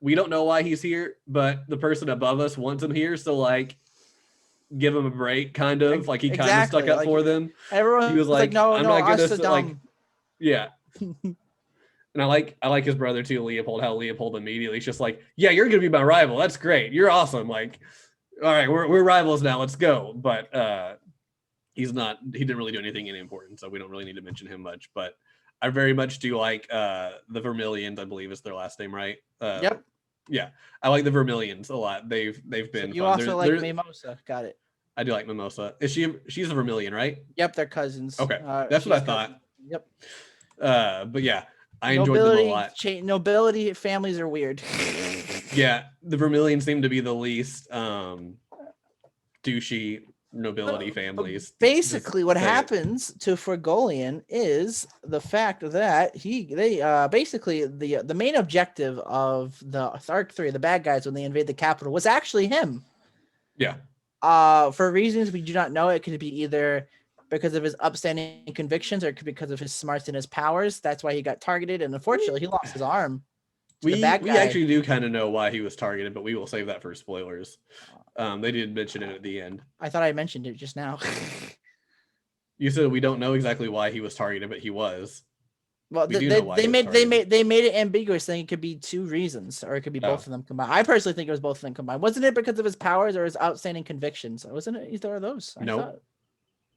"We don't know why he's here, but the person above us wants him here, so like give him a break." Kind of like he kind of stuck up for them. Everyone he was like, "No, I'm not gonna like, yeah." And I like his brother too, Leopold. How Leopold immediately is just like, "Yeah, you're gonna be my rival. That's great. You're awesome. Like, all right, we're rivals now. Let's go." But he didn't really do anything any important, so we don't really need to mention him much. But I very much do like the Vermilions, I believe is their last name, right? Yep. Yeah, I like the Vermilions a lot. They've been. So you also like Mimosa. Got it. I do like Mimosa. She's a Vermilion, right? Yep, they're cousins. Okay, that's what I thought. Yep. But yeah, I enjoyed them a lot. Nobility families are weird. Yeah, the Vermilions seem to be the least douchey nobility families. Basically, what happens to Fuegolan is the fact that basically the main objective of the Arc 3, the bad guys when they invade the capital, was actually him. Yeah. For reasons we do not know, it could be either because of his upstanding convictions, or because of his smarts and his powers. That's why he got targeted, and unfortunately, he lost his arm. We actually do kind of know why he was targeted, but we will save that for spoilers. They did mention it at the end. I thought I mentioned it just now. You said we don't know exactly why he was targeted, but he was. Well, they made it ambiguous, saying it could be two reasons, or it could be both of them combined. I personally think it was both of them combined. Wasn't it because of his powers or his outstanding convictions? Wasn't it either of those? No.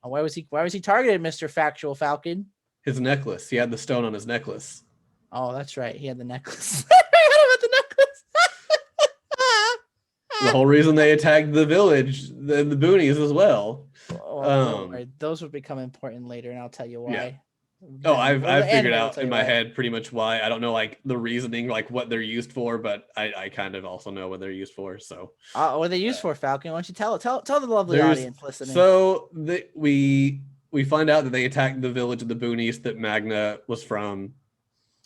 Oh, why was he targeted, Mr. Factual Falcon? His necklace. He had the stone on his necklace. Oh, that's right. He had the necklace. I forgot about the necklace. The whole reason they attacked the village, the boonies as well. Those would become important later, and I'll tell you why. Yeah. Oh, I've figured out in my head pretty much why. I don't know like the reasoning, like what they're used for, but I kind of also know what they're used for. So what are they used for, Falcon? Why don't you tell the lovely audience listening? So we find out that they attacked the village of the boonies that Magna was from,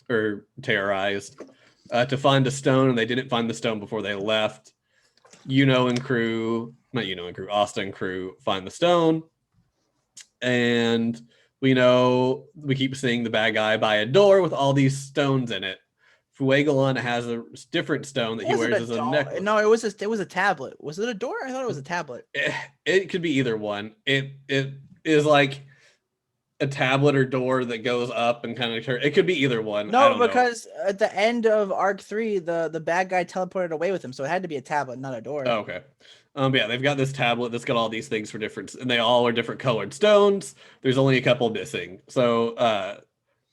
or terrorized, to find a stone, and they didn't find the stone before they left. Asta and crew find the stone, and we keep seeing the bad guy by a door with all these stones in it. Fuegolan has a different stone that he wears as a necklace. No, it was a tablet. Was it a door? I thought it was a tablet. It could be either one. It is like a tablet or door that goes up and kind of turn. It could be either one. No, because at the end of Arc 3, the bad guy teleported away with him, so it had to be a tablet, not a door. Oh, okay. Yeah, they've got this tablet that's got all these things for different, and they all are different colored stones. There's only a couple missing. So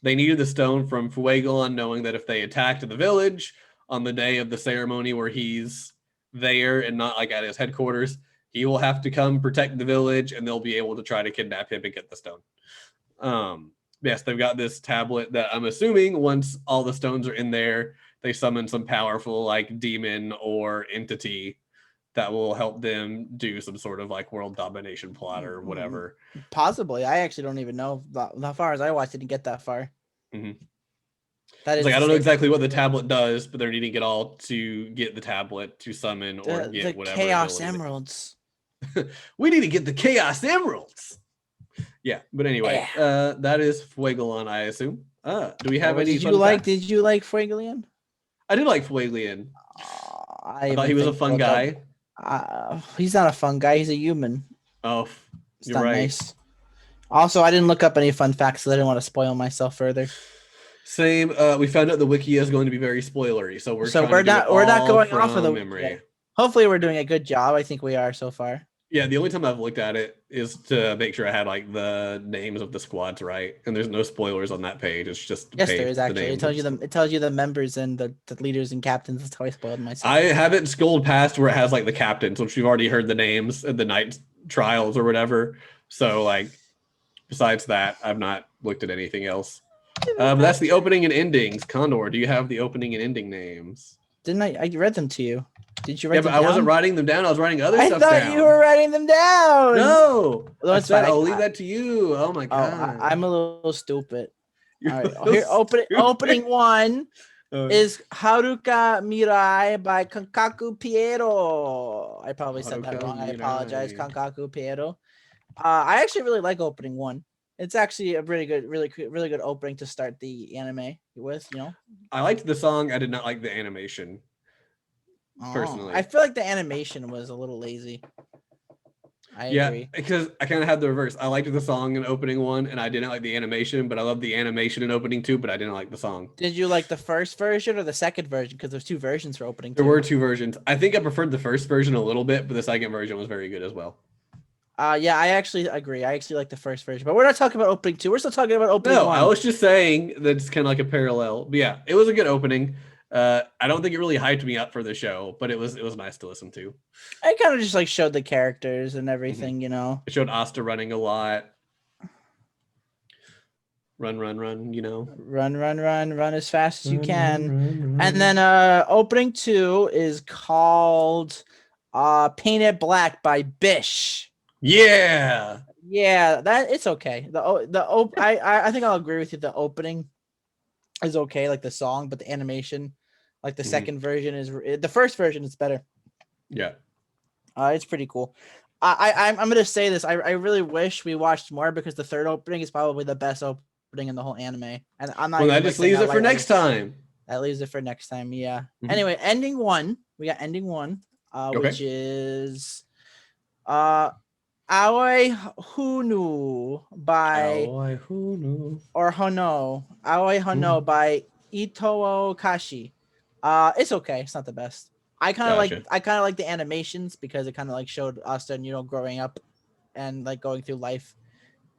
they needed the stone from Fuegolan, knowing that if they attacked the village on the day of the ceremony where he's there and not like at his headquarters, he will have to come protect the village, and they'll be able to try to kidnap him and get the stone. Yes, they've got this tablet that I'm assuming once all the stones are in there, they summon some powerful like demon or entity that will help them do some sort of like world domination plot or whatever. Possibly. I actually don't even know. How far as I watched, didn't get that far. Mm-hmm. That is like, I don't know exactly what the tablet does, but they're needing it all to get the tablet to summon or get the whatever. Chaos Emeralds. We need to get the Chaos Emeralds. Yeah, but anyway, that is Fuegolan, I assume. Do we have any? Did you like Fuegolan? I did like Fuegolan. I thought he was a fun guy. He's not a fun guy. He's a human. Oh, you're right. Nice. Also, I didn't look up any fun facts, so I didn't want to spoil myself further. Same. We found out the wiki is going to be very spoilery, so we're not going off of the memory. Yeah. Hopefully, we're doing a good job. I think we are so far. Yeah, the only time I've looked at it is to make sure I had like the names of the squads right, and there's no spoilers on that page. It's just there is actually. It tells you the members and the leaders and captains. That's how I spoiled myself. I haven't scrolled past where it has like the captains, which we've already heard the names and the night trials or whatever. So like, besides that, I've not looked at anything else. But that's the opening and endings. Condor, do you have the opening and ending names? Didn't I read them to you? Did you write them down? I wasn't writing them down. I was writing other stuff down. I thought you were writing them down. No. I'll leave that to you. Oh my God. I'm a little stupid. All right. Here, opening one is Haruka Mirai by Kankaku Piero. I probably said that wrong. I apologize, Kankaku Piero. I actually really like opening one. It's actually a really good opening to start the anime with, I liked the song. I did not like the animation. Personally, I feel like the animation was a little lazy. I agree. Because I kind of had the reverse. I liked the song in opening one, and I didn't like the animation, but I loved the animation in opening two, but I didn't like the song. Did you like the first version or the second version? Because there's two versions for opening two. There were two versions. I think I preferred the first version a little bit, but the second version was very good as well. Yeah, I actually agree. I actually like the first version, but we're not talking about opening two. We're still talking about opening one. No, I was just saying that it's kind of like a parallel. But yeah, it was a good opening. I don't think it really hyped me up for the show, but it was nice to listen to. I kind of just like showed the characters and everything, It showed Asta running a lot. Run, Run as fast as you can. And then opening two is called Painted Black by Bish. Yeah. Yeah, that it's okay. I think I'll agree with you. The opening is okay, like the song, but the animation, like the second version the first version is better. Yeah. It's pretty cool. I'm gonna say this. I really wish we watched more because the third opening is probably the best opening in the whole anime, and I'm not. Well, even, that just leaves it for next time. That leaves it for next time. Yeah. Anyway, ending one. We got ending one, which is Aoi Hunu by or Hono. Aoi Hono by Itoo Kashi. It's okay. It's not the best. I kind of like the animations because it kind of like showed Asta, growing up and like going through life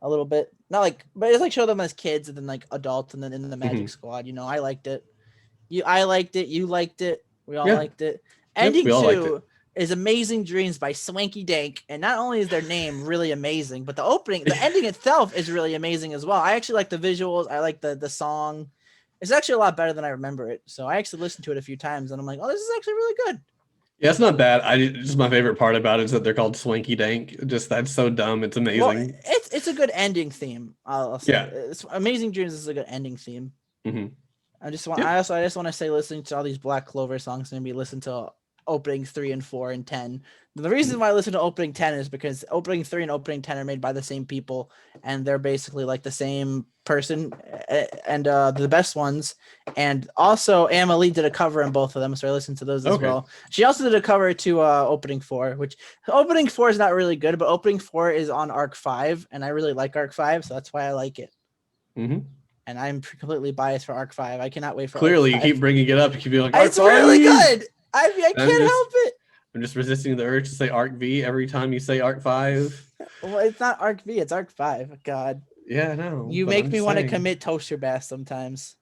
a little bit. Not like, but it's like show them as kids and then like adults and then in the Magic Squad. I liked it. I liked it. You liked it. We all liked it. Ending 2 is Amazing Dreams by Swanky Dank, and not only is their name really amazing, but the ending itself is really amazing as well. I actually like the visuals. I like the song. It's actually a lot better than I remember it. So I actually listened to it a few times, and I'm like, oh, this is actually really good. Yeah, it's not bad. Just my favorite part about it is that they're called Swanky Dank. Just that's so dumb. It's amazing. Well, it's a good ending theme. I'll say. Yeah, Amazing Dreams is a good ending theme. I just want to say, listening to all these Black Clover songs, maybe listen to openings 3 and 4 and 10. The reason why I listen to opening 10 is because opening 3 and opening 10 are made by the same people, and they're basically like the same person, and the best ones. And also, Amelie did a cover on both of them, so I listened to those as well. She also did a cover to opening 4, which opening 4 is not really good, but opening 4 is on Arc 5, and I really like Arc 5, so that's why I like it. And I'm completely biased for Arc 5. I cannot wait for Clearly, you keep bringing it up. You keep being like, it's really good. I can't help it. I'm just resisting the urge to say Arc V every time you say Arc 5. Well, it's not Arc V, it's Arc 5. God. Yeah, I know. You make me want to commit Toaster Bath sometimes.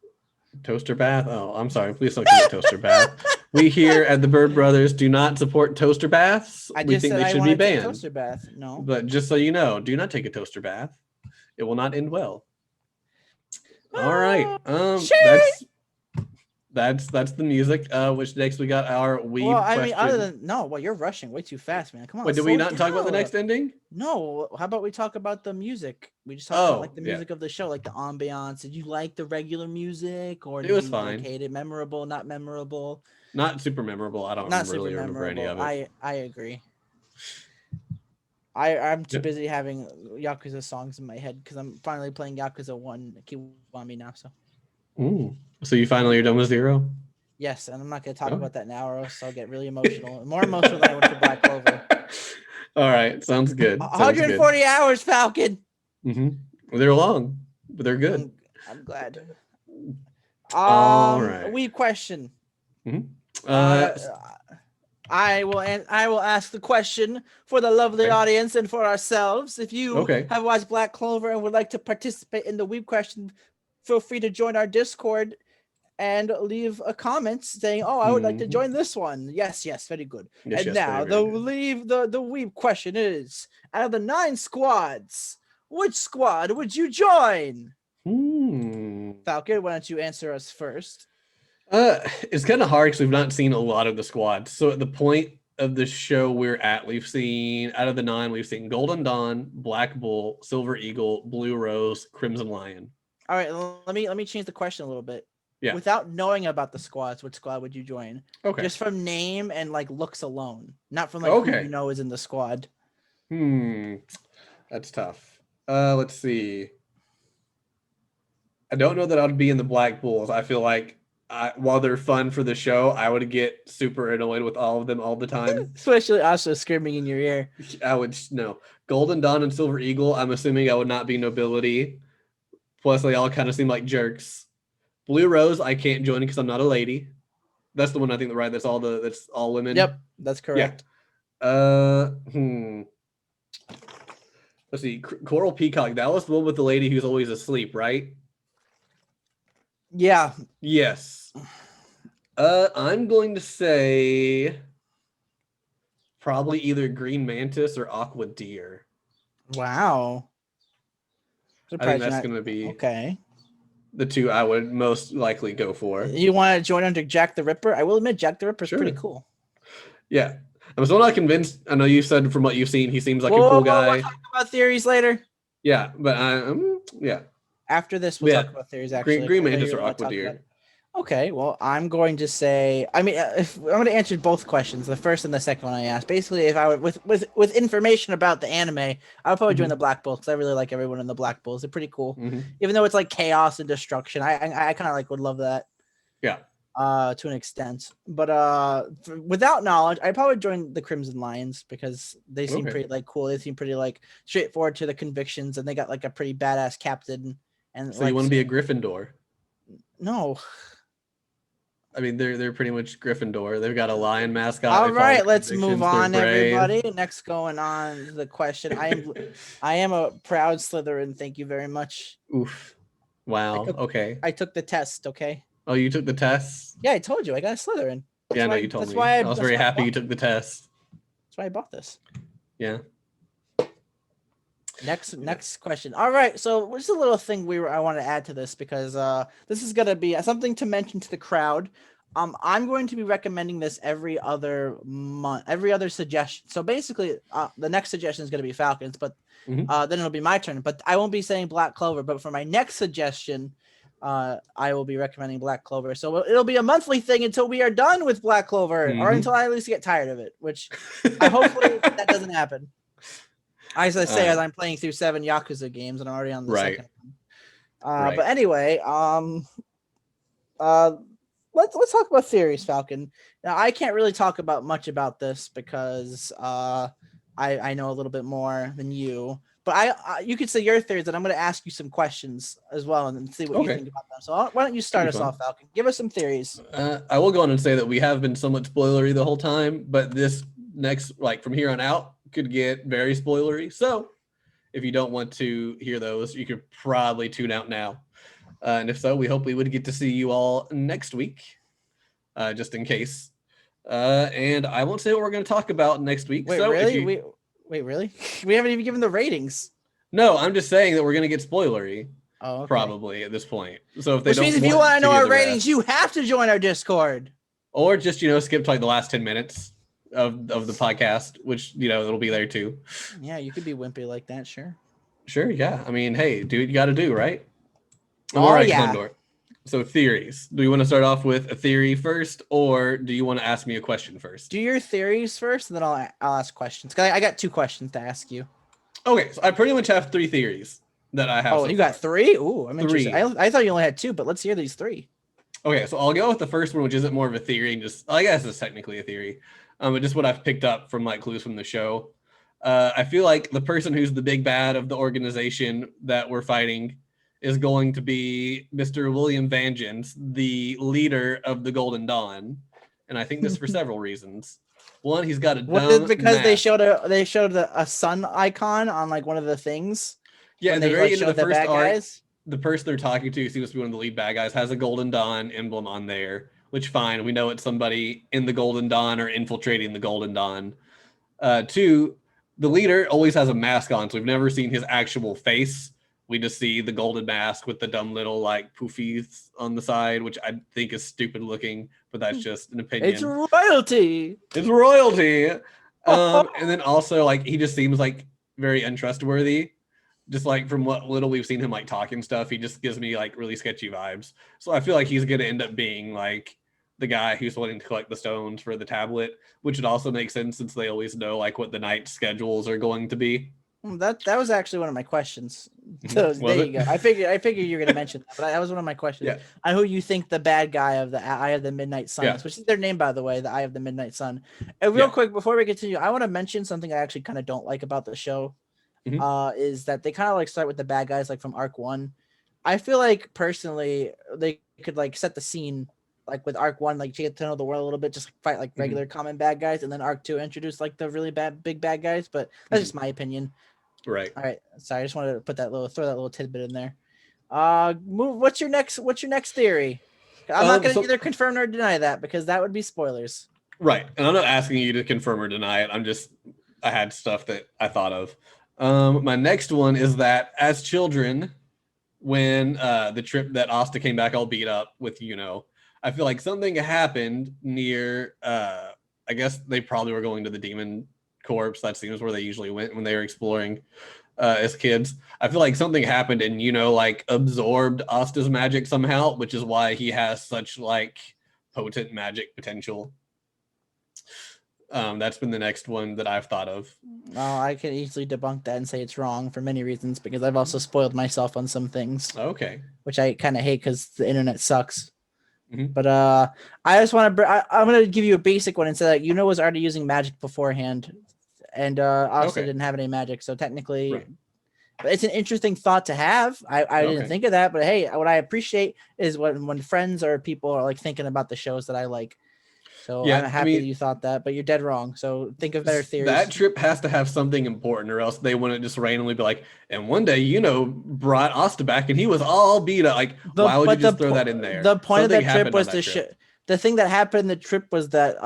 Toaster Bath? Oh, I'm sorry. Please don't commit Toaster Bath. We here at the Bird Brothers do not support toaster baths. We think they should be banned. Toaster bath. No. But just so you know, do not take a toaster bath. It will not end well. All right. That's the music. Which next we got our weeb question. Other than you're rushing way too fast, man. Come on. Wait, did we not talk about the next ending? No. How about we talk about the music? We just talked about like the music of the show, like the ambiance. Did you like the regular music, or it was fine? Hate it? Memorable? Not memorable? Not super memorable. I don't really remember any of it. I agree. I'm too busy having Yakuza songs in my head because I'm finally playing Yakuza 1 Kiwami now. So you finally are done with 0? Yes, and I'm not going to talk about that now, or else I'll get really emotional. More emotional than I went to Black Clover. All right, sounds good. 140 hours, Falcon. They're long, but they're good. I'm glad. All right. Weeb question. I will ask the question for the lovely audience and for ourselves. If you have watched Black Clover and would like to participate in the weeb question, feel free to join our Discord and leave a comment saying, "Oh, I would like to join this one." Yes, very good. The weeb question is: out of the 9 squads, which squad would you join? Falcon, why don't you answer us first? It's kind of hard because we've not seen a lot of the squads. So at the point of the show we're at, we've seen out of the 9, we've seen Golden Dawn, Black Bull, Silver Eagle, Blue Rose, Crimson Lion. All right, let me change the question a little bit. Yeah. Without knowing about the squads, which squad would you join? Just from name and like looks alone, not from like who you know is in the squad. That's tough. Let's see. I don't know that I'd be in the Black Bulls. I feel like while they're fun for the show, I would get super annoyed with all of them all the time. Especially also screaming in your ear. I would no. Golden Dawn and Silver Eagle, I'm assuming I would not be nobility. Plus, they all kind of seem like jerks. Blue Rose, I can't join because I'm not a lady. That's the one I think that's all women. Yep, that's correct. Yeah. Let's see. Coral Peacock. That was the one with the lady who's always asleep, right? Yeah. Yes. I'm going to say probably either Green Mantis or Aqua Deer. Wow. I think that's going to be the 2 I would most likely go for. You want to join under Jack the Ripper? I will admit Jack the Ripper is pretty cool. Yeah. I'm still not convinced. I know you said from what you've seen, he seems like a cool guy. We'll talk about theories later. Yeah, but After this, we'll talk about theories, actually. Green Mantis or Aqua Deer. Okay, well, I'm going to say. I mean, if I'm going to answer both questions, the first and the second one I asked. Basically, if I would with information about the anime, I would probably join the Black Bulls because I really like everyone in the Black Bulls. They're pretty cool, even though it's like chaos and destruction. I kind of like would love that. Yeah. To an extent, but without knowledge, I probably join the Crimson Lions because they seem pretty like cool. They seem pretty like straightforward to the convictions, and they got like a pretty badass captain. And so like, you want to be a Gryffindor? No. I mean, they're pretty much Gryffindor. They've got a lion mascot. All right, let's move on, everybody. Next, going on to the question. I am a proud Slytherin. Thank you very much. Oof! Wow. Okay. I took the test. Okay. Oh, you took the test? Yeah, I told you I got a Slytherin. Yeah, no, you told me. I was very happy you took the test. That's why I bought this. Yeah. Next question. All right, so just a little thing I want to add to this because this is gonna be something to mention to the crowd. I'm going to be recommending this every other month, every other suggestion. So basically, the next suggestion is going to be Falcons, but then it'll be my turn. But I won't be saying Black Clover. But for my next suggestion, I will be recommending Black Clover. So it'll be a monthly thing until we are done with Black Clover, or until I at least get tired of it, which hopefully that doesn't happen. As I say, as I'm playing through 7 Yakuza games, and I'm already on the second one. But anyway, let's talk about theories, Falcon. Now, I can't really talk about much about this because I know a little bit more than you. But you could say your theories, and I'm going to ask you some questions as well, and see what you think about them. So why don't you start us off, Falcon? Give us some theories. I will go on and say that we have been somewhat spoilery the whole time, but this next, like from here on out, could get very spoilery. So if you don't want to hear those, you could probably tune out now. And if so, we hope we would get to see you all next week, just in case. And I won't say what we're going to talk about next week. Wait, so really? Wait, really? We haven't even given the ratings. No, I'm just saying that we're going to get spoilery. Oh, okay. Probably at this point. So if they don't, means if you want to know our ratings, you have to join our Discord, or just skip to like the last 10 minutes of the podcast, which it'll be there too. Yeah, you could be wimpy like that, sure. Sure, yeah. I mean, hey, do what you got to do, right? All right, yeah. Condor. So theories. Do you want to start off with a theory first, or do you want to ask me a question first? Do your theories first, and then I'll ask questions. Cause I got 2 questions to ask you. Okay, so I pretty much have 3 theories that I have. Oh, you got 3? Ooh, I'm interested. I thought you only had 2, but let's hear these 3. Okay, so I'll go with the first one, which isn't more of a theory, and just I guess it's technically a theory, but just what I've picked up from like clues from the show. I feel like the person who's the big bad of the organization that we're fighting is going to be Mr. William Vengeance, the leader of the Golden Dawn, and I think this for several reasons. One, he's got a dumb because mask. they showed a sun icon on like one of the things. Yeah, at the very end of the first arc, the person they're talking to seems to be one of the lead bad guys, has a Golden Dawn emblem on there, which fine, we know it's somebody in the Golden Dawn or infiltrating the Golden Dawn. 2, the leader always has a mask on, so we've never seen his actual face. We just see the golden mask with the dumb little like poofies on the side, which I think is stupid looking, but that's just an opinion. It's royalty. It's royalty. And then also like he just seems like very untrustworthy. Just like from what little we've seen him like talking stuff, he just gives me like really sketchy vibes. So I feel like he's gonna end up being like the guy who's wanting to collect the stones for the tablet, which would also make sense since they always know like what the night schedules are going to be. That was actually one of my questions. So there you go. I figured you were going to mention that, but that was one of my questions. Yeah. I who you think the bad guy of the Eye of the Midnight Sun is, which is their name, by the way, the Eye of the Midnight Sun. And real quick, before we continue, I want to mention something I actually kind of don't like about the show. Is that they kind of like start with the bad guys like from Arc 1. I feel like personally they could like set the scene like with Arc 1, like to get to know the world a little bit, just fight like regular common bad guys, and then Arc 2 introduce like the really big bad guys. But that's just my opinion. Right. All right. Sorry, I just wanted to throw that little tidbit in there. What's your next theory? I'm not going to either confirm or deny that because that would be spoilers. Right. And I'm not asking you to confirm or deny it. I had stuff that I thought of. My next one is that as children, when the trip that Asta came back all beat up with, I feel like something happened near, I guess they probably were going to the Demon Corpse. That seems where they usually went when they were exploring. as kids. I feel like something happened and like absorbed Asta's magic somehow, which is why he has such like potent magic potential. That's been the next one that I've thought of. Well, I can easily debunk that and say it's wrong for many reasons because I've also spoiled myself on some things. Okay. Which I kind of hate because the internet sucks. Mm-hmm. But I just want to. I'm gonna give you a basic one and say that was already using magic beforehand, and Asta didn't have any magic, so technically, right. But it's an interesting thought to have. I didn't think of that, but hey, what I appreciate is when friends or people are like thinking about the shows that I like. So I'm happy that you thought that, but you're dead wrong. So think of better theories. That trip has to have something important, or else they wouldn't just randomly be like, and one day, brought Asta back and he was all beat up. Like, why would you just throw that in there? The point of that trip was the thing that happened in the trip was that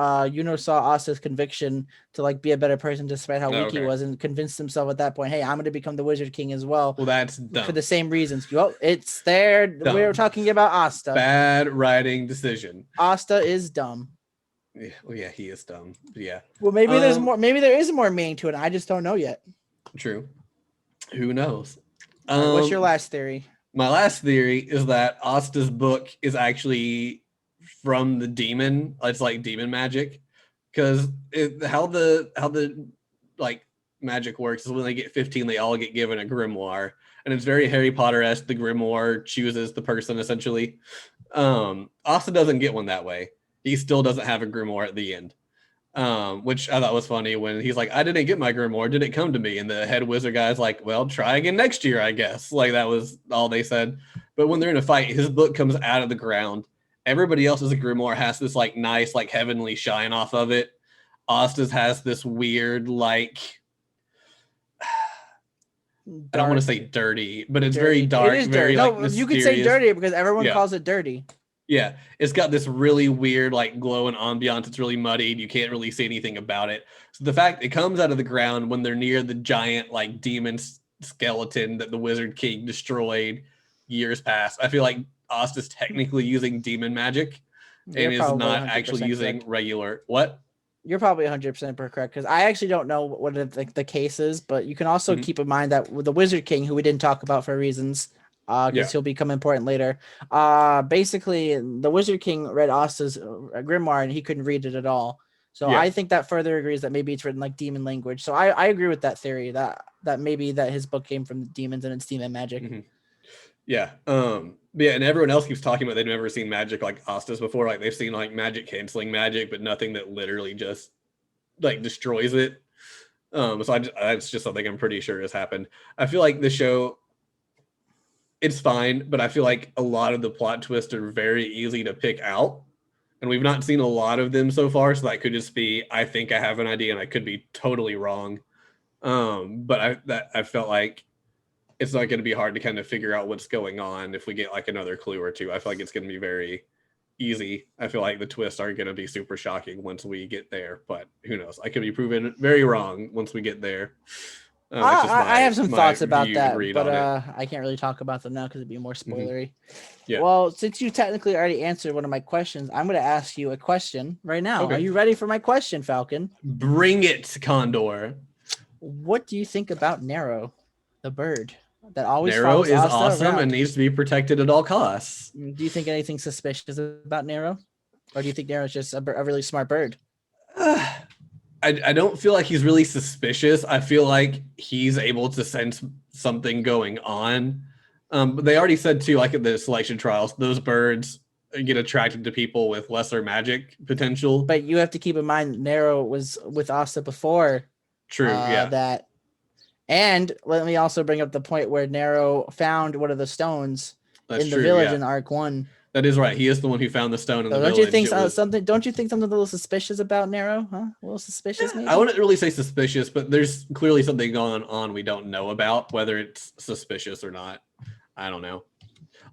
saw Asta's conviction to like be a better person despite how weak he was, and convinced himself at that point, hey, I'm going to become the Wizard King as well. Well, that's dumb. For the same reasons. Well, it's there. Dumb. We were talking about Asta. Bad writing decision. Asta is dumb. Yeah, well, yeah, he is dumb. Yeah. Well, maybe there's more. Maybe there is more meaning to it. I just don't know yet. True. Who knows? What's your last theory? My last theory is that Asta's book is actually from the demon. It's like demon magic, because how the like magic works is when they get 15, they all get given a grimoire, and it's very Harry Potter-esque. The grimoire chooses the person essentially. Asta doesn't get one that way. He still doesn't have a grimoire at the end, which I thought was funny when he's like, I didn't get my grimoire. Did it come to me? And the head wizard guy's like, well, try again next year, I guess. Like, that was all they said. But when they're in a fight, his book comes out of the ground. Everybody else's grimoire has this like nice, like heavenly shine off of it. Asta's has this weird, like, I don't want to say dirty, but it's very dark. It is very dirty. Like, you could say dirty because everyone calls it dirty. Yeah, it's got this really weird, like, glowing ambiance. It's really muddied. You can't really see anything about it. So the fact it comes out of the ground when they're near the giant, like, demon skeleton that the Wizard King destroyed years past, I feel like Asta's technically using demon magic and is not actually using regular. What? You're probably 100% correct, because I actually don't know what the case is, but you can also keep in mind that with the Wizard King, who we didn't talk about for reasons, because he'll become important later. Basically, the Wizard King read Asta's grimoire and he couldn't read it at all. So I think that further agrees that maybe it's written like demon language. So I agree with that theory that maybe that his book came from the demons and it's demon magic. Mm-hmm. Yeah. Yeah, and everyone else keeps talking about they've never seen magic like Asta's before. Like, they've seen like magic canceling magic, but nothing that literally just like destroys it. So that's just something I'm pretty sure has happened. I feel like the show, it's fine, but I feel like a lot of the plot twists are very easy to pick out, and we've not seen a lot of them so far. So that could just be, I think I have an idea and I could be totally wrong. But I felt like it's not going to be hard to kind of figure out what's going on if we get like another clue or two. I feel like it's going to be very easy. I feel like the twists are going to be super shocking once we get there, but who knows? I could be proven very wrong once we get there. I have some thoughts about that, but I can't really talk about them now because it'd be more spoilery. Yeah. Well, since you technically already answered one of my questions, I'm going to ask you a question right now. Okay. Are you ready for my question, Falcon? Bring it, Condor. What do you think about Nero, the bird that always Nero is Asta awesome around? And needs to be protected at all costs. Do you think anything suspicious about Nero, or do you think Nero is just a really smart bird? I don't feel like he's really suspicious. I feel like he's able to sense something going on. But they already said too, like at the selection trials, those birds get attracted to people with lesser magic potential. But you have to keep in mind, Nero was with Asta before. True. That. And let me also bring up the point where Nero found one of the stones in the village in Arc 1. That is right. He is the one who found the stone in the village. Don't you think Don't you think something a little suspicious about Nero? Huh? A little suspicious, maybe? I wouldn't really say suspicious, but there's clearly something going on we don't know about, whether it's suspicious or not. I don't know.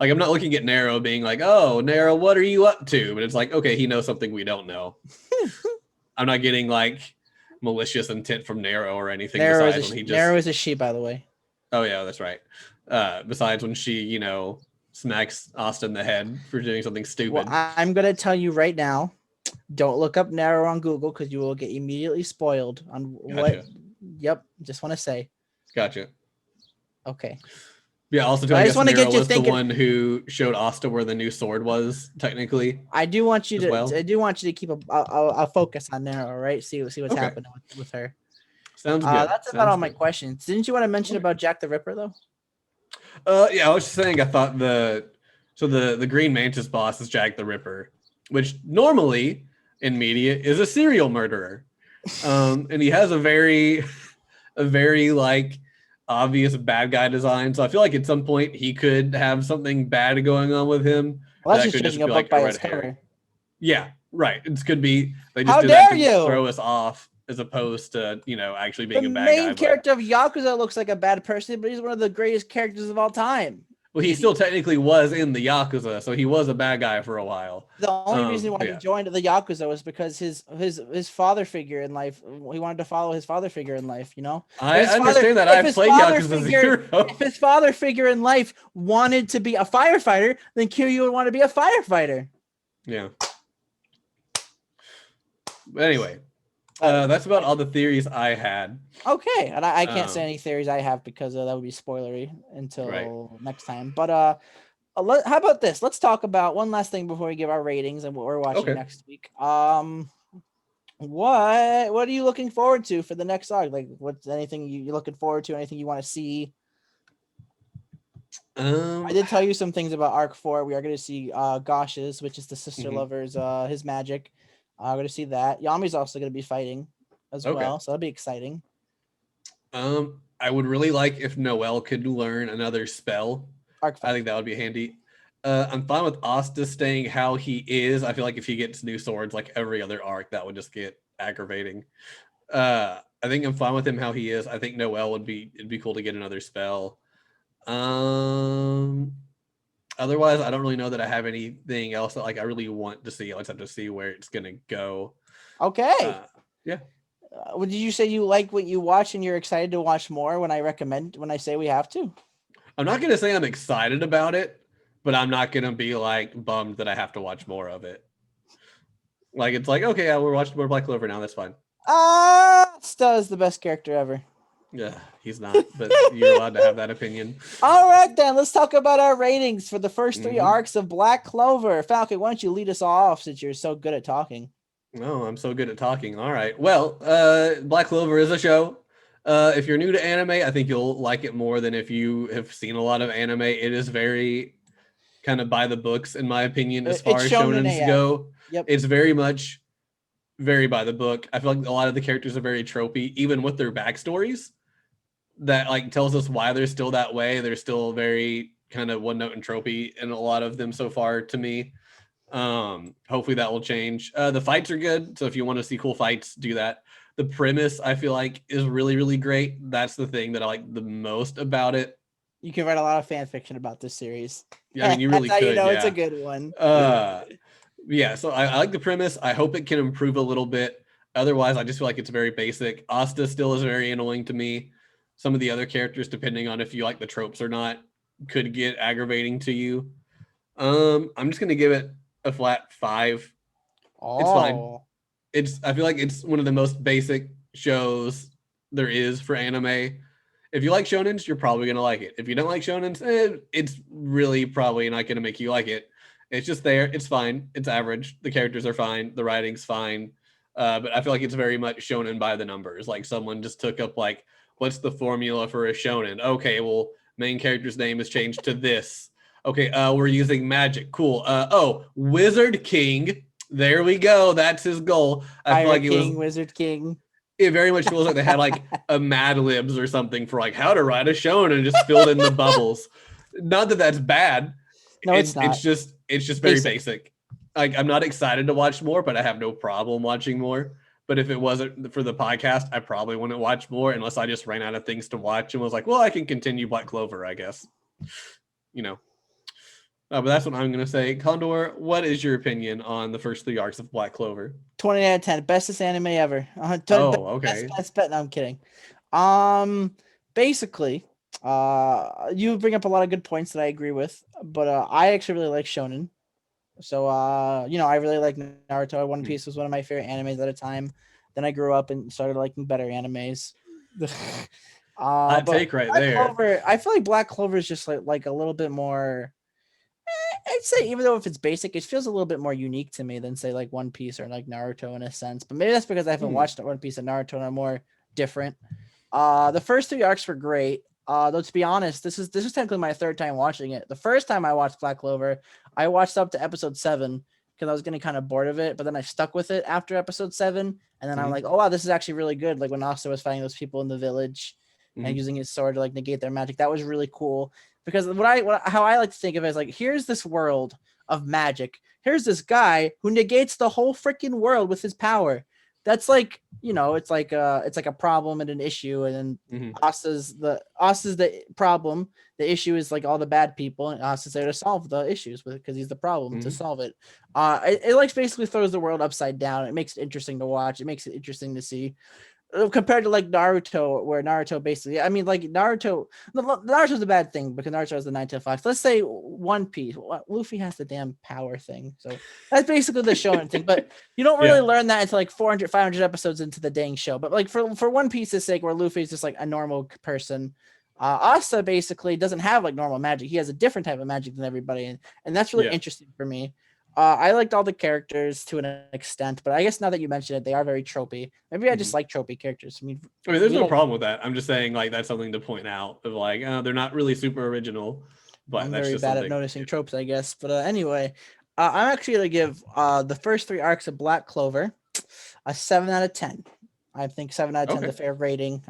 Like, I'm not looking at Nero being like, "Oh, Nero, what are you up to?" But it's like, okay, he knows something we don't know. I'm not getting like malicious intent from Nero or anything. Nero is a she, by the way. Oh yeah, that's right. Besides when she, smacks Asta in the head for doing something stupid. Well, I'm gonna tell you right now, don't look up Nero on Google because you will get immediately spoiled on what. Yep, just want to say. Gotcha. Okay. Yeah, also too, I I just guess want to Nero get you was the thinking. one who showed Asta where the new sword was, technically. I do want you as to. well. I do want you to keep a focus on Nero, right? See what's Okay. happening with her. Sounds good. That's about all my questions. Didn't you want to mention about Jack the Ripper though? Yeah, I was just saying. I thought the Green Mantis boss is Jack the Ripper, which normally in media is a serial murderer, and he has a very like obvious bad guy design. So I feel like at some point he could have something bad going on with him. Well, that's That just could judging just a be book like by a its red cover. herring. Yeah, right. It could be they just How did that dare to you? throw us off, as opposed to actually being The a bad guy. main character of Yakuza looks like a bad person, but he's one of the greatest characters of all time. Well, he still technically was in the Yakuza, so he was a bad guy for a while. The only reason why he joined the Yakuza was because his father figure in life. He wanted to follow his father figure in life. I understand that. I've played Yakuza Zero. If his father figure in life wanted to be a firefighter, then Kiryu would want to be a firefighter. Yeah. But anyway, that's about all the theories I had. Okay, and I can't say any theories I have because that would be spoilery until next time. But how about this? Let's talk about one last thing before we give our ratings and what we're watching next week. What are you looking forward to for the next arc? Like, what's anything you're looking forward to? Anything you want to see? I did tell you some things about Arc 4. We are going to see Gosh's, which is the sister lover's his magic. We're going to see that. Yami's also going to be fighting as well, so that'll be exciting. I would really like if Noelle could learn another spell. I think that would be handy. I'm fine with Asta staying how he is. I feel like if he gets new swords like every other arc, that would just get aggravating. I think I'm fine with him how he is. I think Noelle it'd be cool to get another spell. Otherwise, I don't really know that I have anything else that like I really want to see. I just have to see where it's gonna go. Okay. Yeah. Did you say you like what you watch and you're excited to watch more when I say we have to? I'm not gonna say I'm excited about it, but I'm not gonna be like bummed that I have to watch more of it. Like it's like, okay, yeah, we're watching more Black Clover now. That's fine. Asta is the best character ever. Yeah, he's not, but you're allowed to have that opinion. All right, then let's talk about our ratings for the first 3 arcs of Black Clover. Falcon, why don't you lead us off since you're so good at talking? No, I'm so good at talking. All right. Well, Black Clover is a show. If you're new to anime, I think you'll like it more than if you have seen a lot of anime. It is very kind of by the books, in my opinion, as far as shonens go. Yep. It's very much very by the book. I feel like a lot of the characters are very tropey, even with their backstories. That like tells us why they're still that way. They're still very kind of one note and tropey in a lot of them so far to me. Hopefully that will change. The fights are good, so if you want to see cool fights, do that. The premise I feel like is really, really great. That's the thing that I like the most about it. You can write a lot of fan fiction about this series. Yeah, I mean, you really That's could. How you know yeah. It's a good one. Yeah, so I like the premise. I hope it can improve a little bit. Otherwise, I just feel like it's very basic. Asta still is very annoying to me. Some of the other characters, depending on if you like the tropes or not, could get aggravating to you. I'm just gonna give it a flat 5. It's fine. I feel like it's one of the most basic shows there is for anime. If you like shonens, you're probably gonna like it. If you don't like shonens, it's really probably not gonna make you like it. It's just there. It's fine. It's average. The characters are fine. The writing's fine. But I feel like it's very much shonen by the numbers. Like someone just took up like, what's the formula for a shonen? Okay, well, main character's name is changed to this. Okay, we're using magic. Cool. Wizard King. There we go. That's his goal. I feel like Wizard King. It very much feels like they had like a Mad Libs or something for like how to write a shonen and just filled in the bubbles. Not that that's bad. No, it's not. It's just very basic. Like I'm not excited to watch more, but I have no problem watching more. But if it wasn't for the podcast, I probably wouldn't watch more unless I just ran out of things to watch and was like, well, I can continue Black Clover, I guess. But that's what I'm going to say. Condor, what is your opinion on the first 3 arcs of Black Clover? 20 out of 10. Bestest anime ever. Okay. Best bet. No, I'm kidding. Basically, you bring up a lot of good points that I agree with, but I actually really like shonen. So, I really like Naruto. One Piece was one of my favorite animes at a time. Then I grew up and started liking better animes. Hot take right Black there. Clover, I feel like Black Clover is just like a little bit more. I'd say even though if it's basic, it feels a little bit more unique to me than say like One Piece or like Naruto in a sense. But maybe that's because I haven't watched One Piece and Naruto and are more different. The first 3 arcs were great. Though to be honest, this is technically my 3rd time watching it. The first time I watched Black Clover, I watched up to episode 7 because I was getting kind of bored of it, but then I stuck with it after episode 7, and then I'm like, oh wow, this is actually really good. Like when Asta was fighting those people in the village and using his sword to like negate their magic, that was really cool. Because how I like to think of it is like, here's this world of magic. Here's this guy who negates the whole freaking world with his power. That's like, it's like a problem and an issue, and then Asta's the problem. The issue is like all the bad people, and Asta's there to solve the issues because he's the problem to solve it. It like basically throws the world upside down. It makes it interesting to watch. It makes it interesting to see. Compared to like Naruto, where Naruto basically, I mean, like Naruto's a bad thing because Naruto has the 9 to 5. Let's say One Piece, Luffy has the damn power thing, so that's basically the shonen thing. But you don't really learn that until like 400, 500 episodes into the dang show. But like for One Piece's sake, where Luffy's just like a normal person, Asta basically doesn't have like normal magic. He has a different type of magic than everybody, and that's really interesting for me. I liked all the characters to an extent, but I guess now that you mention it, they are very tropey. Maybe I just like tropey characters. I mean, there's no problem with that. I'm just saying, like, that's something to point out of like, they're not really super original, but I'm that's very just bad at noticing tropes, I guess. But anyway, I'm actually gonna give the first 3 arcs of Black Clover a 7 out of 10. I think 7 out of 10 is a fair rating.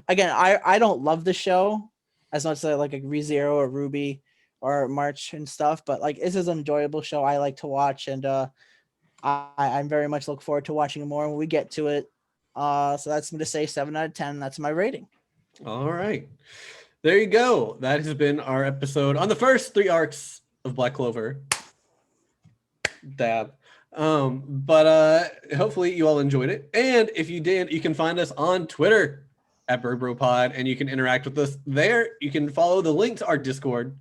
Again, I don't love the show as much as I like a ReZero or Ruby or March and stuff, but like this is an enjoyable show I like to watch, and I'm very much look forward to watching more when we get to it. So that's going to say 7 out of 10. That's my rating. All right, there you go. That has been our episode on the first 3 arcs of Black Clover. Dab. But hopefully you all enjoyed it, and if you did, you can find us on Twitter at BurgBroPod, and you can interact with us there. You can follow the link to our Discord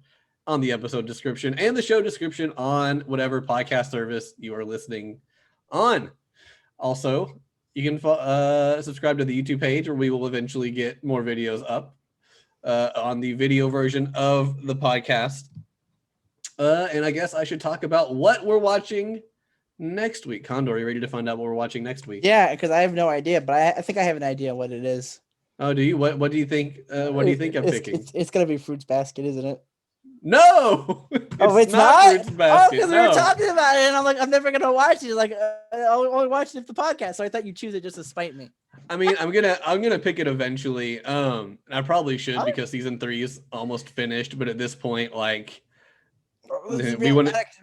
on the episode description and the show description on whatever podcast service you are listening on. Also, you can subscribe to the YouTube page, where we will eventually get more videos up on the video version of the podcast. And I guess I should talk about what we're watching next week. Condor, are you ready to find out what we're watching next week? Yeah, because I have no idea, but I think I have an idea what it is. Oh, do you? What do you think? What do you think I'm picking? It's gonna be Fruits Basket, isn't it? No, it's not Fruits Basket. Because we were talking about it, and I'm like, I'm never gonna watch it. Like, I'll only watch it if the podcast. So I thought you'd choose it just to spite me. I mean, I'm gonna pick it eventually. I probably should because season 3 is almost finished. But at this point, like, we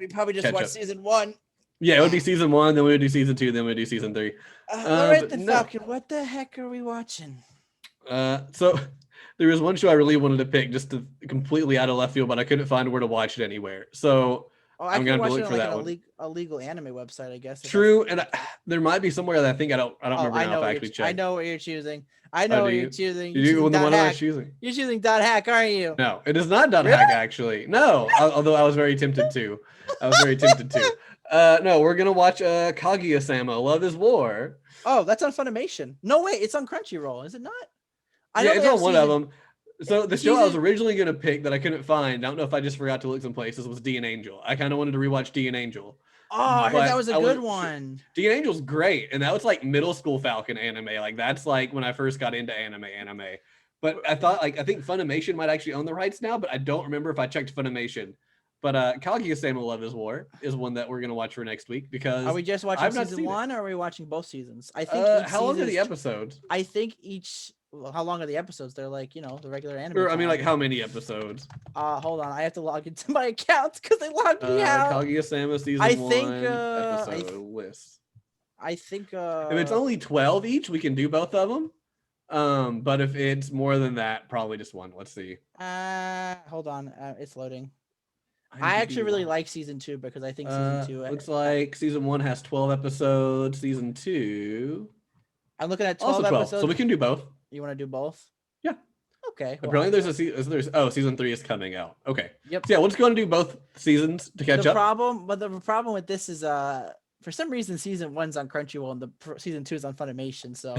probably just watch season 1. Yeah, it would be season 1, then we would do season 2, then we would do season 3. All right, then, Falcon. What the heck are we watching? So there was one show I really wanted to pick, just to completely out of left field, but I couldn't find where to watch it anywhere. So I'm gonna have to look for that one. A legal anime website, I guess. True, and there might be somewhere that I don't remember now if I actually checked. I know what you're choosing. I know what you're choosing. What am I choosing? You're choosing .hack, aren't you? No, it is not .hack actually. No, although I was very tempted to. No, we're gonna watch Kaguya-sama: Love is War. Oh, that's on Funimation. No, wait, it's on Crunchyroll, is it not? It's on one of them. So the show I was originally gonna pick that I couldn't find, I don't know if I just forgot to look some places, was D and Angel. I kind of wanted to rewatch D and Angel. Oh, I heard that was a good one. D and Angel's great, and that was like middle school Falcon anime. Like that's like when I first got into anime. But I think Funimation might actually own the rights now, but I don't remember if I checked Funimation. But Kaguya-sama: Love is War is one that we're gonna watch for next week, because are we just watching season 1 or are we watching both seasons? I think how long are the episodes? I think how long are the episodes? They're like, the regular anime. Or, I mean, like how many episodes? Hold on, I have to log into my account because they logged me out. Kaguya-sama season 1 episode list. I think if it's only 12 each, we can do both of them. But if it's more than that, probably just one. Let's see. Hold on, it's loading. I actually really like season 2 because I think season 2 looks like season 1 has 12 episodes. Season 2, I'm looking at 12 episodes. So we can do both. You want to do both? Yeah. Okay. Apparently season 3 is coming out. Okay. Yep. So yeah, we'll just go and do both seasons to catch up. The problem with this is For some reason, season 1's on Crunchyroll and the season 2 is on Funimation. So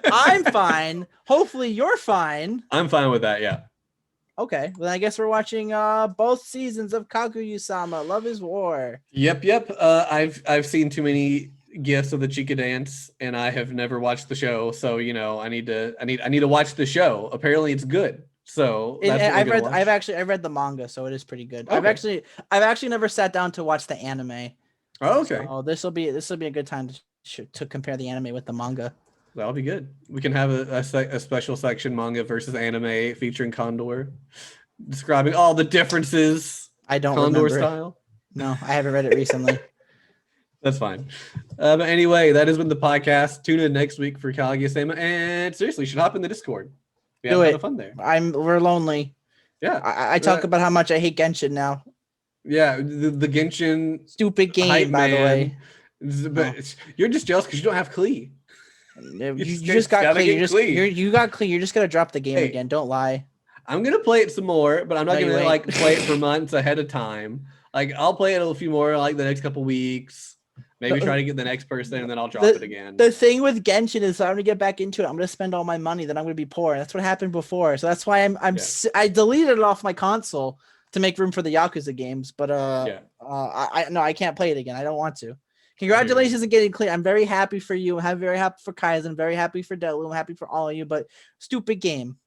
I'm fine. Hopefully you're fine. I'm fine with that. Yeah. Okay. Well, I guess we're watching both seasons of Kaguya-sama Love is War. Yep. I've seen too many gifs of the Chica dance, and I have never watched the show. So I need to watch the show. Apparently, it's good. So I've read the manga, so it is pretty good. Okay. I've actually never sat down to watch the anime. Oh, okay. So this will be a good time to compare the anime with the manga. That'll be good. We can have a special section, manga versus anime, featuring Condor, describing all the differences. I don't Condor remember style. No, I haven't read it recently. That's fine. But anyway, that has been the podcast. Tune in next week for Kaguya-sama, and seriously, you should hop in the Discord. We have a lot of fun there. We're lonely. Yeah, I talk about how much I hate Genshin now. Yeah, the Genshin stupid game, by the way. But you're just jealous because you don't have Klee. You just got Klee. You got Klee. You're just gonna drop the game again. Don't lie. I'm gonna play it some more, but I'm not gonna play it for months ahead of time. Like I'll play it a few more the next couple weeks. Maybe try to get the next person, and then I'll drop it again. The thing with Genshin is, I'm gonna get back into it. I'm gonna spend all my money, then I'm gonna be poor. That's what happened before. So that's why I deleted it off my console to make room for the Yakuza games. But I can't play it again. I don't want to. Congratulations on getting clear. I'm very happy for you. I'm very happy for Kaizen. Very happy for Delu. I'm happy for all of you. But stupid game.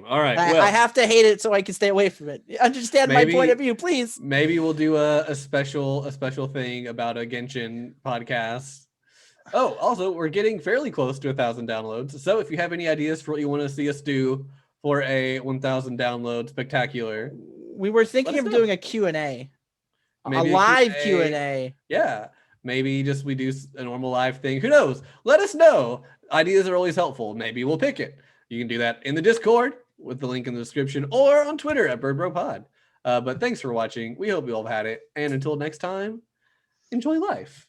All right. I have to hate it so I can stay away from it. Understand my point of view, please. Maybe we'll do a special thing about a Genshin podcast. Oh, also, we're getting fairly close to 1,000 downloads. So if you have any ideas for what you want to see us do for a 1,000 download spectacular, we were thinking of doing a Q&A, a live Q&A. Yeah, maybe we do a normal live thing. Who knows? Let us know. Ideas are always helpful. Maybe we'll pick it. You can do that in the Discord with the link in the description or on Twitter at BirdBroPod. But thanks for watching. We hope you all have had it. And until next time, enjoy life.